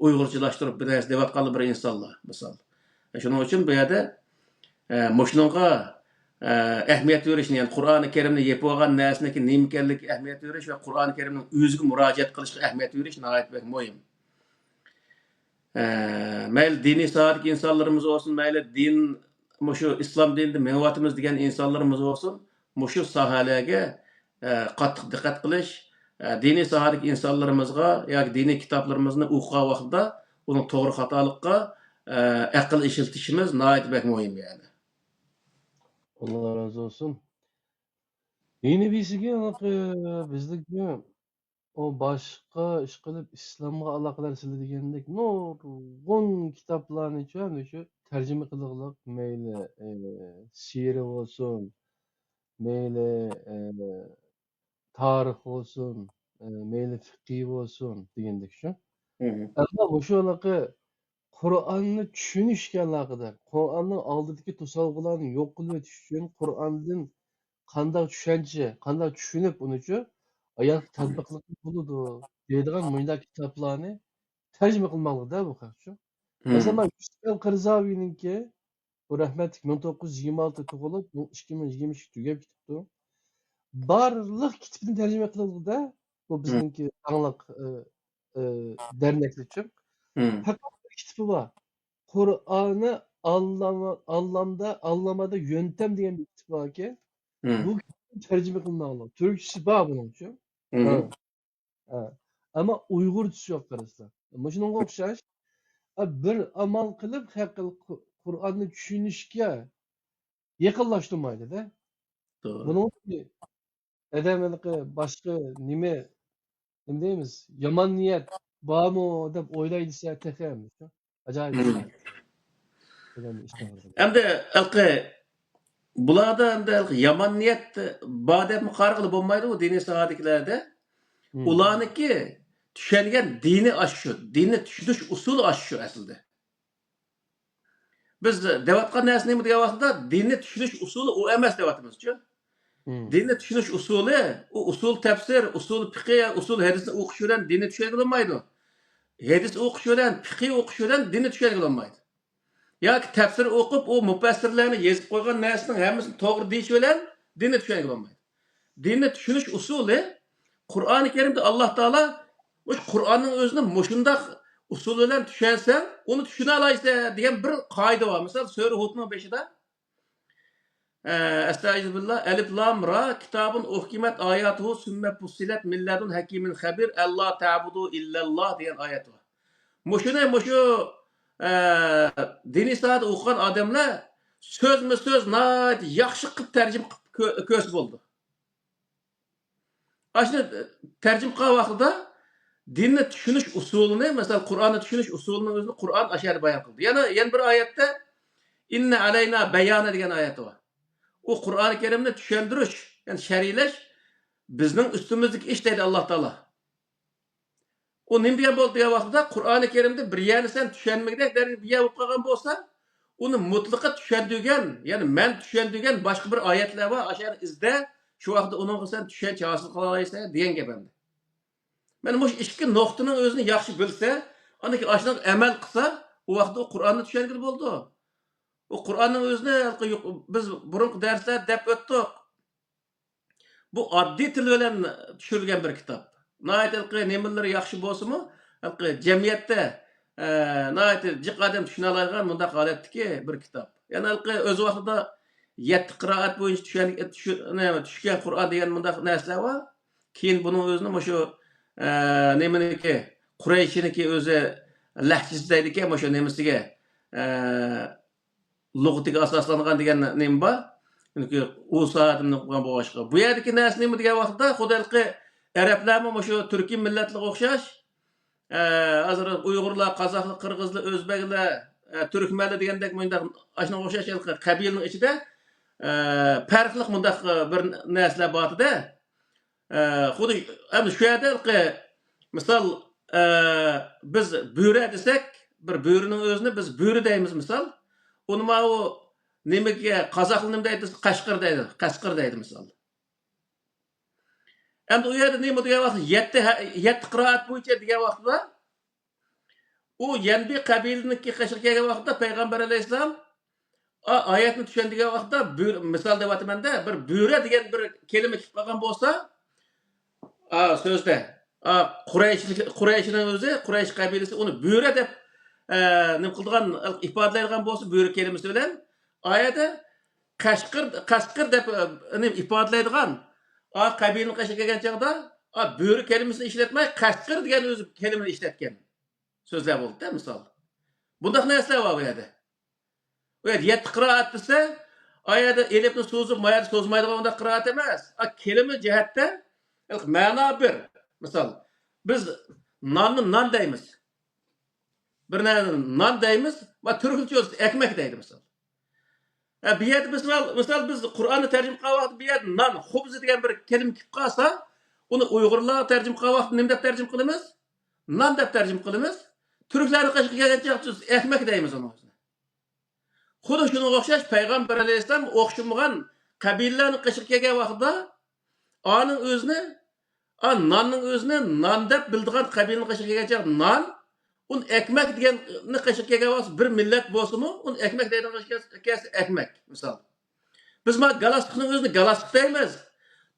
uyg'urchalashtirib bir narsa deyotgan bir insonlar misol. Shuning uchun bu yerda mushunga ehmiyet veriş, yani Kur'an-ı Kerim'de yapılan nesneki nimkellik ehmiyet veriş ve Kur'an-ı Kerim'in özgü müracaat kılışına ehmiyet veriş nihayet pek mühim. Meyli dini sahadik insanlarımız olsun, meyli din, şu İslam dininde menvatımız diyen insanlarımız olsun, şu sahalega qattiq dikkat kılış diniy sohadagi insonlarimizga yoki diniy kitoblarimizni o'qigan vaqtida uning to'g'ri xatolikqa aql ishiltishimiz nihoyat muhim yani. Allah razı olsun. Yeni birisiga bizdeki o başka iş kılıp İslam'a alakalar siladigendek nurgun kitaplarını şu tercüme kılıqlıq meyle şiiri olsun, meyle tarih olsun, meyle fikih olsun degendek şu. Ama bu şu Kur'an'ı tushunishga alohida, Qur'onning oldidagi to'solg'ularni yo'q qilib o'tish uchun, Qur'ondan qanday tushuncha, qanday tushunib unichu hayotga tatbiq qilib bo'ladi deydigan bunday kitoblarni tarjima qilmoqda bu xalqcha. Masalan, Yusuf al-Qarzaviyniki bu rahmatlik 1926 tug'ilib, 2023 tugab ketibdi. Barliq kitobni tarjima qildi bu bizningki angliq derneklichi. Fakat bir kitabı var. Kur'an'ı anlamada yöntem diyen bir kitap var ki bu kitabı tercüme kılmalı. Türkçesi var bunun için. Ha, ha. Ama Uygurcası yok karıslar. Ama şunun okşaş bir amal kılıp Kur'an'ı düşünüşke yakınlaştırmaydı da. Doğru. Bunun gibi edemelik başka nime deyimiz yaman niyet var mı dep oylaydısa tekrar acayip bir şey. Önemli işte orada. Endi bularda endi yomon niyat bor deb qaror qilib bo'lmaydi u diniy sohadagilarda. Ularniki tushungan dini shu, dinni tushunish usuli shu aslida. Biz deyotgan narsa nima degan vaqtda dinni tushunish usuli u emas deyapmiz-ku. Dinni tushunish usuli, u usul tafsir, usul fiqh, usul hadisni o'qish bilan dinni tushuna olmaydi. Hadis o'qish bilan, fiqh o'qish bilan dinni tushuna olmaydi. Yoki tafsir o'qib, u mufassirlarni yozib qo'ygan narsaning hammasini to'g'ri deyish bilan dinni tushuna olmaydi. Dinni tushunish usuli Qur'oni Karimda Alloh taolo o'sha Qur'onning o'zini mushundaq usul bilan tushunsang, uni tushuna olaysan degan bir qoida bor. Misol Sura Hudning 5-da Estağfirullah Elif Lam Ra kitabun uhkimat ayatuhu sümme fussilet min ledun hakimin habir Allah ta'budu illallah degan oyat bor. Mushu diniy soat o'qigan odamlar so'zma-so'z yaxshi qilib tarjima qilib ko'z bo'ldi. Aslında tercüme qilgan vaqtida dinni tushunish usulini, masalan, Qur'onni tushunish usulini o'zini Qur'on ashari bayon qildi. Yana bir oyatda inna alayna bayana degan oyat bor. U Qur'oni Karimni tushuntirish, ya'ni sharhlash bizning ustimizdagi ish deydi Alloh taolo. O nima degan bo'ldi degan vaqtida Qur'oni Karimda bir yerni sen tushunmagdek bir yer bo'lib qolgan bo'lsa, uni mutlaqo tushundirgan, ya'ni men tushundirgan boshqa bir oyatlar bor, ashar izda shu vaqtda uningga sen tushuncha hosil qila olaysan degan gap endi. Mana bu ikki nuqtaning o'zini yaxshi bilsa, aniki ashuna amal qilsa, u vaqtda Qur'onni tushungan bo'ldi. O Qur'onning o'zini biz burungi darslarda deb o'tdik. Bu oddiy til bilan tushirilgan bir kitob. Nayt nimalar yaxshi bo'lsa-mu, jamiyatda nayt jiq odam tushuna oladigan bundaq holatdagi bir kitob. Yana o'z vaqtida 7 qiroat bo'yicha tushgan Qur'on degan bundaq narsalar bor. Keyin buning o'zini shu nimaniki Qurayshniki o'zi lahjasidagi ekan, shu nimasiga lug'atiga asoslangan degan nima bor. Çünkü o saatini qilgan boshqa. Bu yerdagi narsa nima degan vaqtda xudolqi arablarmi shu turkiy millatlarga o'xshash, hozir Uyg'urlar, Qozoqlar, Qirg'izlar, O'zbeklar, Turkmanlar degandek bundaq ashuna o'xshash qabilaning ichida farqli bundaq bir narsalar borda. Xuddi endi shu yerda misol biz bo'ri desak, bir bo'rining o'zini biz bo'ri deymiz misol. Uni o nimaga qozoqlar nima deydi? Qashqir deydi. Qashqir deydi misol. Endi u yerda nima degan vaqt 7 qiroat bo'yicha degan vaqtda u yanbi qabilaniki qashqir kelgan vaqtda payg'ambar alayhisalom oyatni tushundigan vaqtda misol deyapman-da, bir bo'ri degan bir kelima kelib qolgan bo'lsa, so'zda Qurayshning o'zi, Quraysh qabilasi uni bo'ri deb nima qilgan ifodalaydigan bo'lsa, bo'ri kelimasi bilan oyatda qashqir deb ifodalaydigan qabilaning qashqir kelgan chog'da Böğrü kelimesini işletmey, kaçkır degan özü kelimeni işletken sözler oldu da misal. Bundaq narsalar var bu yerda. Bu yerda 7 qiraat desa, ayada elifni so'zib, mayada so'zmaydigan undaq qiraat emas. Kelime jihatda ma'no bir. Misal, biz nonni non deymiz. Bir non deymiz va turkcha ekmek deydi misal. Bu yerda misal biz Qur'onni tarjima qilgan vaqt bu yerda non, xubz degan bir kelima kelib qolsa, uni Uyg'urlar tarjima qilgan vaqt nima deb tarjima qilamiz? Non deb tarjima qilamiz. Turklarning qishiga kelgancha ekmek deymiz uni. Xuddi shunga o'xshash payg'ambar alayhissalom o'xshamagan qabilalarning qishiga kelgan vaqtda oning o'zini, nonning o'zini non deb bildigan qabilaning qishiga kelgancha non, un ekmek deganni qishiga kelgan vaqt bir millat bo'lsa-mu, un ekmek deydigan qishiga kelsa ekmek misol. Biz ma galastikning o'zini galastik deymiz.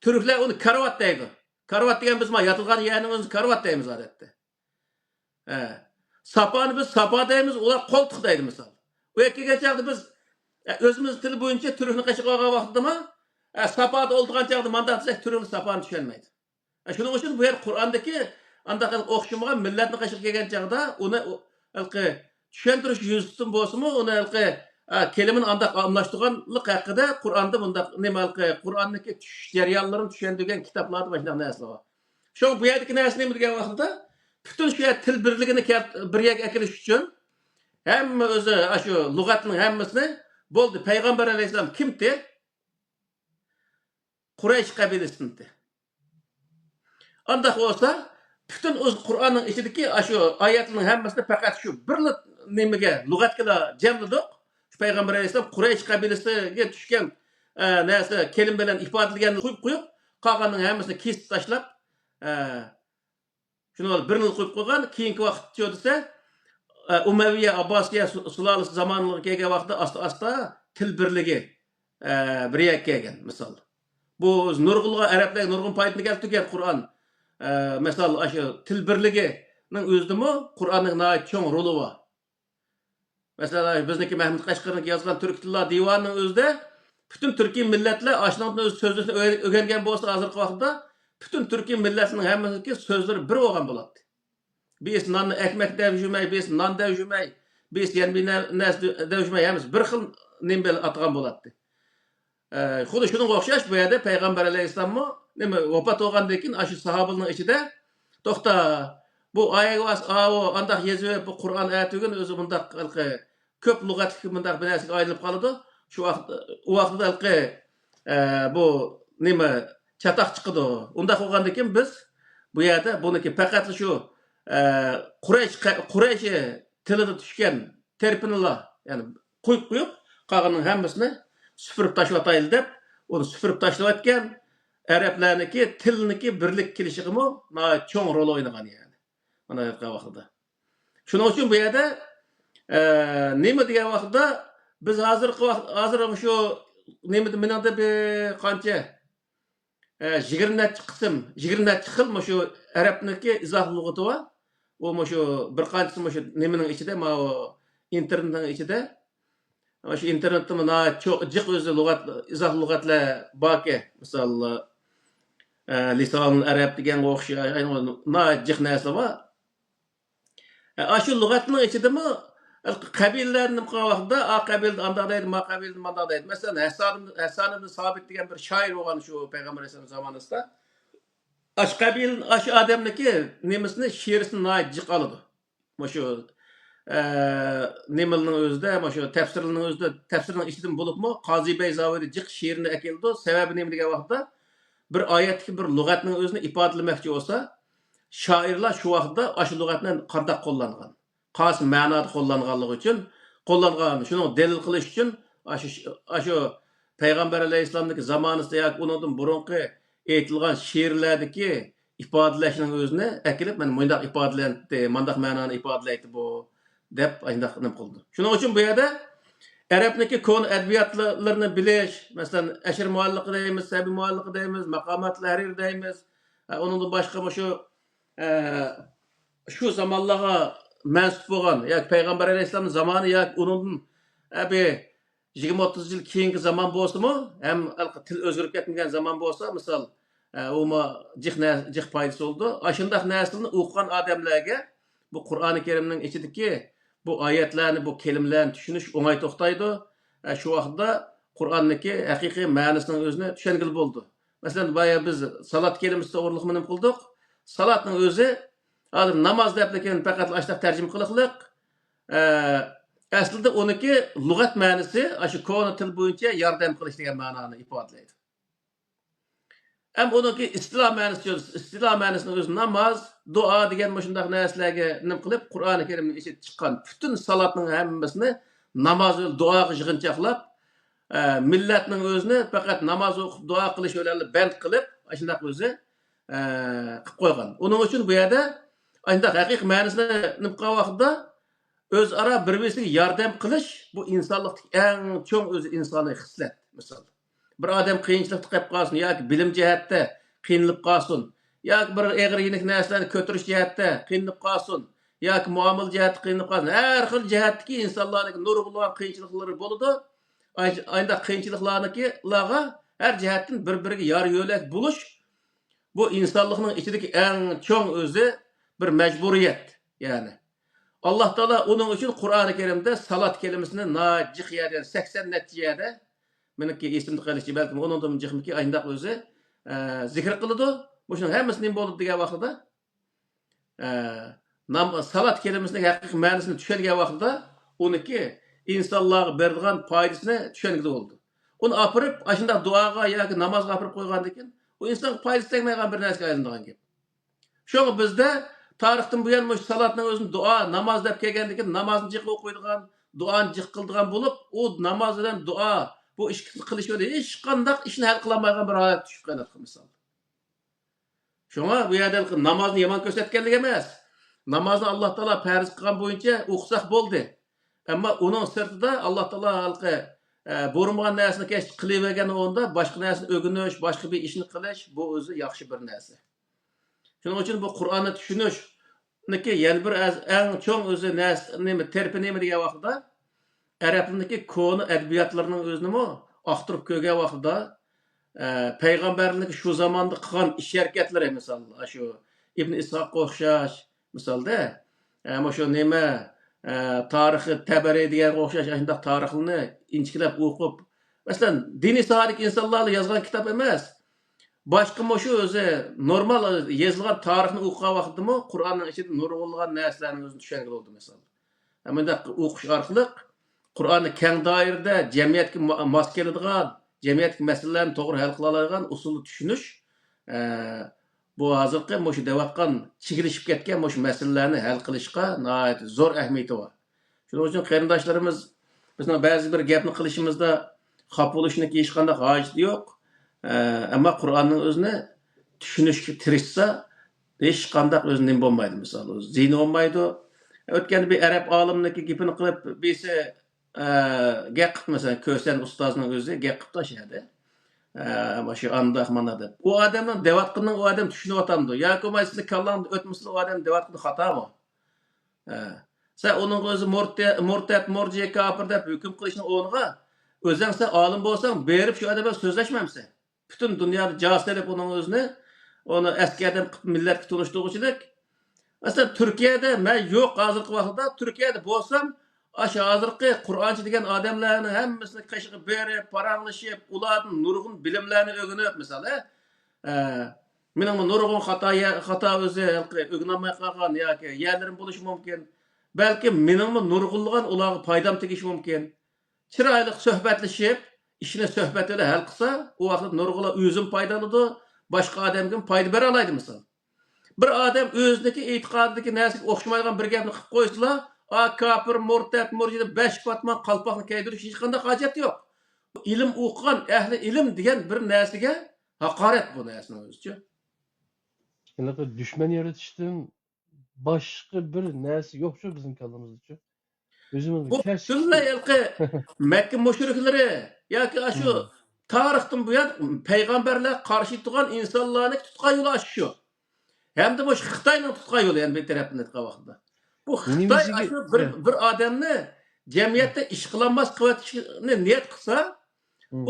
Turklar uni karvat deydi. Karvat degan biz ma yotilgan yerning o'zini karvat deymiz odatda. Sapani biz sapa deymiz, ular qo'ltiq deydi misol. Bu kelgancha biz o'zimiz til bo'yicha turkni qishiga olgan vaqtda ma sapada o'ldigan chaqda manda desak turkni sapani tushunmaydi. Shuning uchun bu yer Qur'ondagi andaq o'xshamagan millatni qishiga kelgan chaqda uni tushuntirish yuzasidan bo'lsa-mu, uni kelimani andaq almashtirganlik haqida Qur'onda bundaq nima Qur'ondagi tushish jarayonlarini tushuntirgan kitoblarda boshqa narsalar bor. Shu bu yerdagi narsa nima degan vaqtda bütün şu til birligini bir yerga akilish uchun hamma o'zi shu lug'atning hammasini bo'ldi. Payg'ambar alayhisalom kimdi? Quraysh qabilasiniki. Andaq bo'lsa, bütün o'z Qur'onning ichidagi shu oyatlarning hammasini faqat shu bir nimaga lug'atga jamladik. Shu payg'ambar alayhisalom Quraysh qabilasiga tushgan narsa kelim bilan ifodalaganini qo'yib, qolganning hammasini kesib tashlab, shuni birini qo'yib qo'ygan, keyingi vaqtda desa, Umayya Abbosiya sulolasi zamoniga kelgan vaqtda asta-asta til birligi bir yerga kelgan misol. Bu nurg'ulg'a arablar nurg'un foydani keltirgan Qur'on. Misol shu til birligining o'zidami Qur'onning nihoyat cho'ng roli bor. Masalan, bizniki Mahmud Qashqarning yozgan Turk tillar divonining o'zida bütün Turkiy millatlar ashnoqning o'z so'zlarini o'rgangan bo'lsa, hozirgi vaqtda bütün Turkiy millatining hammasiki so'zlari bir bo'lgan bo'ladi. Biz nonni ekmek deb yurmay, biz non deb yurmay, biz yana nas deb yurmay, hammasi bir xil nim bilan atgan bo'ladi. Xuddi shunga o'xshash bu yerda payg'ambar alayhissalommi nima vafot bo'lgandan keyin shu sahobalarning ichida to'xta bu oyat andaq yozib bu Qur'on ayatigan o'zi bundaq ko'p lug'atli bundaq bir narsaga aylanib qoladi. Shu vaqtda bu nima chataq chiqdi. Unda bo'lgandan keyin biz bu yerda buniki faqat shu Quraysh tilida tushgan terpinlar, ya'ni qo'yib qolganning hammasini süpürüp taşlataylı deb, onu süpürüp taşlayotgan Araplarniki tilniki birlik kelishigimi cho'ng rol o'ynagan yani. Mana aytgan vaqtida. Shuning uchun bu yerda nima degan vaqtda biz hozir shu nima menada bir qancha 20 qism, 20 xil shu arabniki izoh lug'ati bor. U shu bir qanchasi shu nimaning ichida, internetning ichida shu internetda mana jiq o'zi lug'at, izoh lug'atlar borki, misol lisonul arab degan o'xshash jiq narsa bor. Shu lug'atning ichidami qabilalarning vaqtida qabilda anda deydi, ma qabilda manda deydi. Masalan, Hasan ibn Sabit degan bir shoir bo'lgan shu payg'ambar alayhisalom zamonasida. Ash qabil, ash odamniki nemisini she'risini jiq oladi. Shu nimaning o'zida, shu tafsirning o'zida, tafsirning ichidan bo'libmi, Qozi Bayzaviyda jiq she'rini akildi. Sababi nima degan vaqtda bir oyatdagi bir lug'atning o'zini ifodalamoqchi bo'lsa, shoirlar shu vaqtda shu lug'atni qanday qo'llangan, qaysi ma'noda qo'llanganligi uchun qo'llangan, shuni dalil qilish uchun shu payg'ambar alayhissalomning zamonasida yoki undan burungi aytilgan she'rlardagi ifodalashning o'zini akilib, mana bunday ifodalandi, bunday ma'noni ifodalaydi bu deb ayndaq nima qildi. Shuning uchun bu yerda arabniki kon adabiyotlarini bilish, masalan, ashir mualliqi deymiz, sabi mualliqi deymiz, maqomatlar harir deymiz. Undan boshqa shu zamonlarga mansub bo'lgan yoki payg'ambar alayhissalomning zamoni yoki undan 20-30 yil keyingi zamon bo'lsa-mu, ham til o'zgarib ketmagan zamon bo'lsa, misol Oma cih paydası oldu. Aşındaq nəslini oxuyan adamlarga bu Qur'oni Karimning ichidagi bu oyatlarni, bu kelimlarni tushunish o'ng'ay to'xtaydi. Shu vaqtda Qur'onniki haqiqiy ma'nosining o'zini tushungil bo'ldi. Masalan, boya biz salat kelimasi to'g'riliq nima qildik? Salatning o'zi hozir namoz deb lekin faqat ashtaq tarjima qiliqliq. Aslida uniki lug'at ma'nosi shu koni til bo'yicha yordam qilish degan ma'noni ifodalaydi. Hem onunki istilah ma'nosini o'zi namoz, duo degan shundaq narsalarga nim qilib Qur'oni Karimning ichida chiqqan bütün salatning hammasini namoz va duoga yig'inchoqlab, millatning o'zini faqat namoz o'qib duo qilish bilan band qilib, shundaq o'zi qilib qo'ygan. Uning uchun bu yerda shundaq haqiqiy ma'nosini nim qilgan vaqtda o'zaro bir-biriga yordam qilish bu insonlikning eng cho'ng o'zi insoniy xislat, misol. Bir adam qiyinchilikda qolib qolsin yoki bilim jihatda qiynalib qolsin yoki bir og'ir yenik narsalarni ko'tarish jihatda qiynalib qolsin yoki muomala jihatda qiynalib qolsin, har xil jihatdagi insonlarning nurg'ulg'an qiyinchiliklari bo'ladi. Ayda qiyinchiliklarga har jihatdan bir-biriga yor yo'lak bo'lish bu insonlikning ichidagi eng cho'ng o'zi bir majburiyat. Ya'ni Alloh taolo uning uchun Qur'oni Karimda salat kelimasini najih yerdan 80 natijada meniki esimde qolishi balki onundan jihmiki ayndaq o'zi zikr qiladi. Bu shuning hammasi nima bo'ldi degan vaqtida salat kelimasining haqiqiy ma'nosini tushungan vaqtida uniki insonlarga beradigan foydasini tushungili bo'ldi. Uni apirib, ashunda duoga yoki namozga apirib qo'ygandan keyin u inson foydasi tegmaydigan bir narsaga aylanadigan gap. Shunga bizda tarixdan buyon mush salatning o'zini duo, namoz deb kelgandan keyin namozni jiq o'qiydigan, duoni jiq qiladigan bo'lib, u namoz bilan duo bu ishni qilish yo'li hech qanday ishni hal qilolmaydigan bir holat tushib qoladi misol. Shunga bu yerda namozni yomon ko'rsatganlik emas. Namozni Alloh taolo farz qilgan bo'yicha o'qisak bo'ldi. Ammo uning sirtida Alloh taolo xalqi bo'lmagan narsani kesh qilavergan o'rinda boshqa narsani o'rganish, boshqa bir ishni qilish bu o'zi yaxshi bir narsa. Shuning uchun bu Qur'onni tushunishniki yana bir eng cho'ng o'zi nima terpi nima degan vaqtda Arabniki koni adabiyotlarning o'zini aqtirib ko'rgan vaqtida payg'ambarlik shu zamonda qilgan ish harakatlari misol shu Ibn Ishoqqa o'xshash misolda shu nima tarixi Tabari degan o'xshash shunday tarixni inchikilab o'qib masalan diniy sohadagi insonlar yozgan kitob emas boshqa shu o'zi normal yozilgan tarixni o'qigan vaqtda Qur'onning ichida nurg'ulg'an narsalarni o'zini tushungan bo'ldi misol. Bunda o'qish orqali Qur'onni keng doirada jamiyatga mos keladigan, jamiyatga masalalarni to'g'ri hal qila oladigan usulni tushunish bu hozirgi shu deyotgan chigilishib ketgan shu masalalarni hal qilishga zo'r ahamiyati bor. Shuning uchun qarindoshlarimiz bizning ba'zi bir gapni qilishimizda xafa bo'lishni hech qanday hojat yo'q. Ammo Qur'onning o'zini tushunishga tirishsa hech qanday o'zi nima bo'lmaydi misol. Ziyn bo'lmaydi. O'tgan bir arab olimniki gapini qilib birisi gap qilmasa ko'rsan ustozning o'zi gap qilib tashladi. Shu andaq mana deb. U odamning devatqining u odam tushunyapti. Yoki sizni kallang o'tmasa u odam devatqini xatomi? Sen uning o'zi murtad, murjiya, kafir deb hukm qilishning o'rniga o'zing sen olim bo'lsang, berib shu odam bilan so'zlashmamsan. Butun dunyoda jaslab uning o'zini onu askardan millatga tunishtiruvchilik. Masalan, Turkiyada men yo'q hozirgi vaqtda Turkiyada bo'lsam Aşı hazırki Kur'ançı degen adamlarının hemmisini kaşığı berip, paranlaşıp, ulardan nurgun bilimlerini öğrenip mesela. Mening nurgun hata özü öğrenmeye kalkan yoki yerlerim buluş mümkün. Belki mening nurgulluğun ularga paydam tegiş mümkün. Chiroyli suhbatlashib, ishni suhbat bilan hal qilsa, u vaqt nurg'ula o'zim foydaladi, boshqa odamga foyda bera oladi misol. Bir odam o'ziniki e'tiqodidagi narsaga o'xshamaydigan bir gapni qilib qo'ysa, kafir, murtad, murjida 5 patman qalpoqni kiydirish hech qanday hojat yo'q. Ilm o'qigan, ahli ilm degan bir narsaga haqorat bu narsani o'zicha. Bunaqa dushman yaratishdan boshqa bir narsa yo'q shu bizning kallamizda. O'zimiz butunlay Makka mushriklari yoki shu tarixdan buyon payg'ambarlar qarshi turgan insonlarni tutgan yo'li shu. Hamda bu Xitoyning tutgan yo'li ham bir tarafdan aytgan vaqtda. Bu Xitoy bir odamni jamiyatda ish qilolmas qilayotishni niyat qilsa,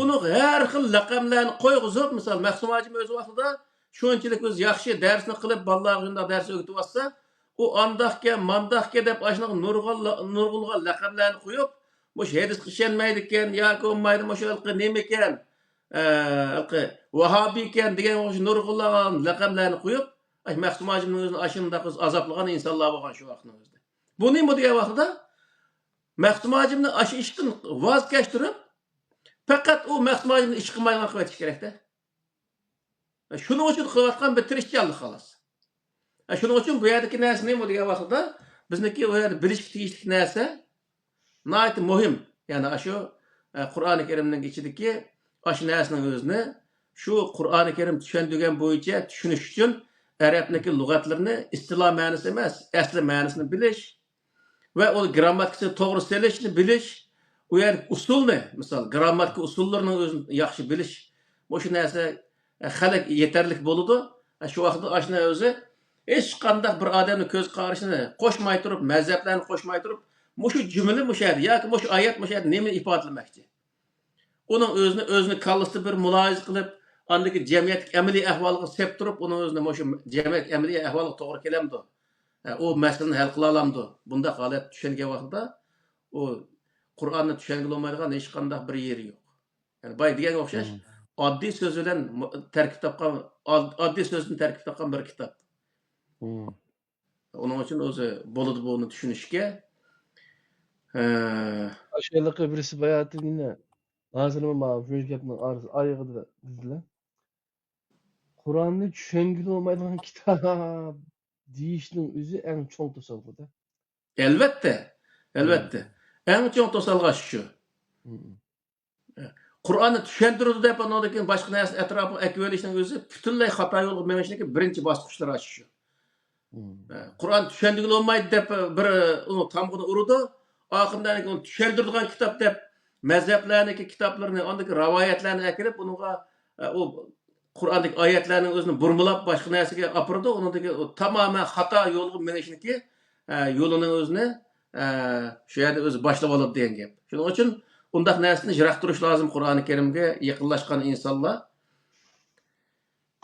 uni har xil laqamlarni qo'yg'izib, misol Mahsum hojim o'z vaqtida şunçilik öz yaxşı dersini qılıp balalarına ders öğütüp atsa, o andaqke, mandaqke dep aşnağı nurgulga laqablarını koyup, bu hedis işenmeydikken, ya ki olmaydı, bu şalqı nemeken, Vahabiken degan o'sha nurg'ullarga laqablarni qo'yib, Mahsum Hojimning o'zini ashunda azoblagan insonlar bo'lgan shu vaqtning o'zida. Bu nima degan vaqtida Mahsum Hojimni ash ishdan voz kechtirib, faqat u Mahsum Hojimni ish qilmaydigan qilib ketish kerakda. Shuning uchun qilayotgan bir tirishchanlik xolos. Shuning uchun bu yerdagi narsa nima degan vaqtida bizniki u yerda bilishga tegishli narsa nihoyat muhim. Ya'ni shu Qur'oni Karimning ichidagi ash narsaning o'zini şu Qur'oni Karim tushundigan bo'yicha tushunish uchun arabniki lug'atlarni istilo ma'nosi emas, asli ma'nosini bilish va u grammatikasi to'g'ri selishni bilish, u yer usulni, misol grammatika usullarini o'zini yaxshi bilish. Bu shu narsa xalq yetarlik bo'ladi. Shu vaqtda ashna o'zi hech qanday bir odamning ko'z qarashini qo'shmay turib, mazhablarni qo'shmay turib, mushu jumla mushadi yoki mushu oyat mushadi nima ifodalamoqchi? Onun özünü kallısı bir mülahiz kılıp, andaki cemiyet emeli ahvalığı sep durup, onun özünü cemiyet emeli ahvalığı doğru kelemdi. O meselenin hal kılalamdı. Bunda halet düşünge vaxtida o Kur'an'ı düşünge olmaydıgan hiç kandak bir yeri yok. Yani bay diyen okşaş, addi sözüden terkip tapkan, addi sözünü terkip tapkan bir kitap. Onun için özü boludu bunu düşünüşke. Aşağılıkı birisi bayatı yine ağzını mı şu gapning ayıgıda dediler. Kur'an'ı düşüngülü olmaydigan kitap deyişinin özü en çoğ tosalgıda. Elbette. Elbette. En çok tosalgaç şu. Kur'an'ı düşündürüldü dep ondan başka narsa etrafı ekvelişinin özü bütünley hata yolu memeşindeki birinci basqıçlar açışı. Kur'an düşündürüldü olmaydı dep bir onu tamgını urudu. Akırdan onu düşündürüldüğün kitap dep mezheplerindeki kitaplarını, ondaki rivayetlerini eklep onunla o Kur'an'daki ayetlerinin özünü burmulap başka narsage apırdı. Onundaki tamamen hata yolu memeşindeki yolunun özünü şu yerde özü başlap alıp diyen gap. Şunun için undaq narsani jirak turish lazım Qur'oni Karimga yaqinlashgan insonlar.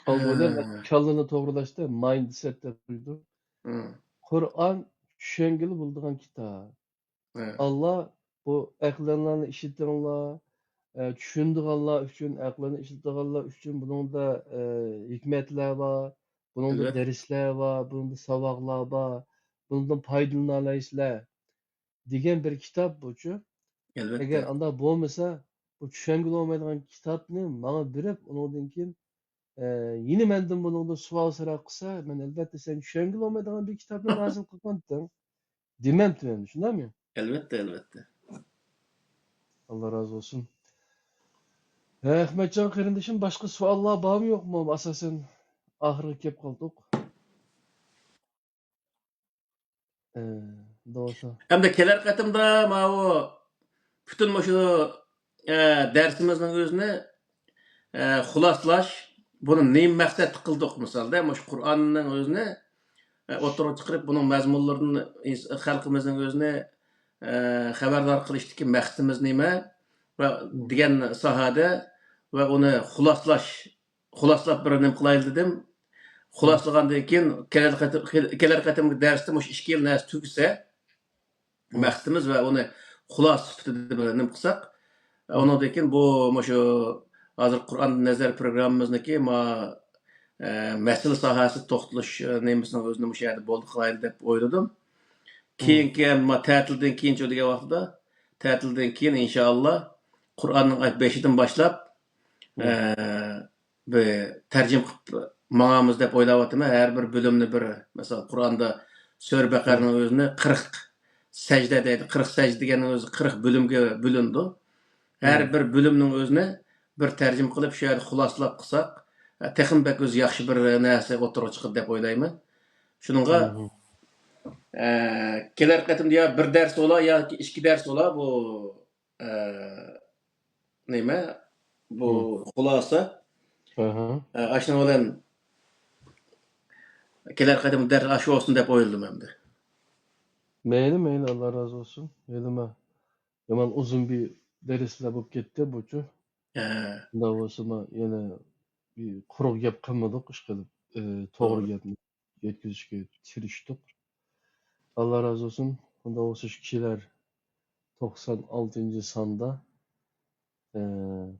Alboda kallını to'g'rilashda mindset deb qo'ydi. Qur'on tushungili bo'ladigan kitob. Allah bu aqllarni ishitinglar, tushundiganlar uchun, aqlini ishlatiganlar uchun buningda hikmatlar bor, buningda darslar bor, buningda savoqlar bor, bundan foydalana olasizlar degan bir kitob bu-chu. Agar anda bo'lmasa, bu tushungili olmaydigan kitobni menga berib, undan keyin yine mendan buningda savol so'rab qilsa, men albatta sen tushungili olmaydigan bir kitobni nozil qilgansan demamman, shundaymi? Elbette. Allah razı olsun. Ahmetcan kardeşim başka suallar var mı yok mu? Asasen ahırı kep kaldık. Doğrusu. Hem de keler katımda ma o bütün şu dersimizin özüne xulaslash, bunu neyim məqsəd qıldıq misalda, şu Qur'anın özüne oturup çıkırıp bunun məzmunlarını xalqımızın özüne xəbərdar qilishdiki məqsədimiz neyme ve degan sahada ve onu xulaslab bir nim qilaylı dedim. Xulaslagandan keyin keler qatimki darsda mush 2 yil narsa tugsa maqsadimiz ve onu xulas sifatida nim qilsak, ondan keyin bu shu hozir Qur'on nazar programmamizniki masala sahasi to'xtalish nemisini o'zini mush yerda bo'ldi qilayli deb o'yladim. Keyingi ta'tildan keyin degan vaqtda ta'tildan keyin inshaalloh Qur'onning 5dan boshlab bir tarjim qilib mağamız deb o'ylayapman. Her bir bölümni bir, mesela Qur'onda Sura Baqarning o'zini 40 sajda deydi. 40 sajda deganing o'zi 40 bölümge bölündü. Her bir bölümning o'zini bir tarjim qilib shu yerda xulosalab qilsak, texim bek o'zi yaxshi bir narsa o'tirib chiqadi deb o'ylayman. Shuningga kelar qatim ya bir dars ola yoki 2 dars ola bu nima? Bu xulosa. Aşna olan keler qatim ders aşı olsun deb o'yladim endi. Meyli Allah razı olsun. Elime yaman uzun bir dersler bu gitti buçu. Da olsun yine quruq gap qilmadik, ishqilib to'g'ri gapni yetkazishga tirishdik. Allah razı olsun. Bunda o kişiler 96. sanda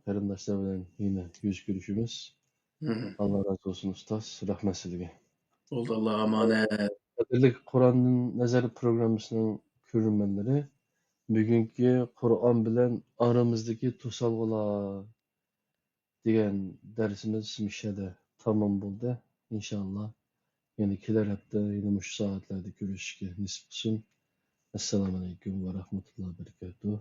qarindoshlar bilan yine yüz görüşümüz. Hı. Allah razı olsun ustaz. Rahmet sizge. Oldu Allah'a emanet. Qadrli Qur'onning nazari programmasining ko'rurmanlari, bugungi Qur'on bilan aramizdagi to'solg'ular degan darsimiz mishada tamom bo'ldi. İnşallah yana kelar hafta yana mush soatlarda ko'rishishga nasib qilsin. Assalomu alaykum va rahmatullohi va barakatuh.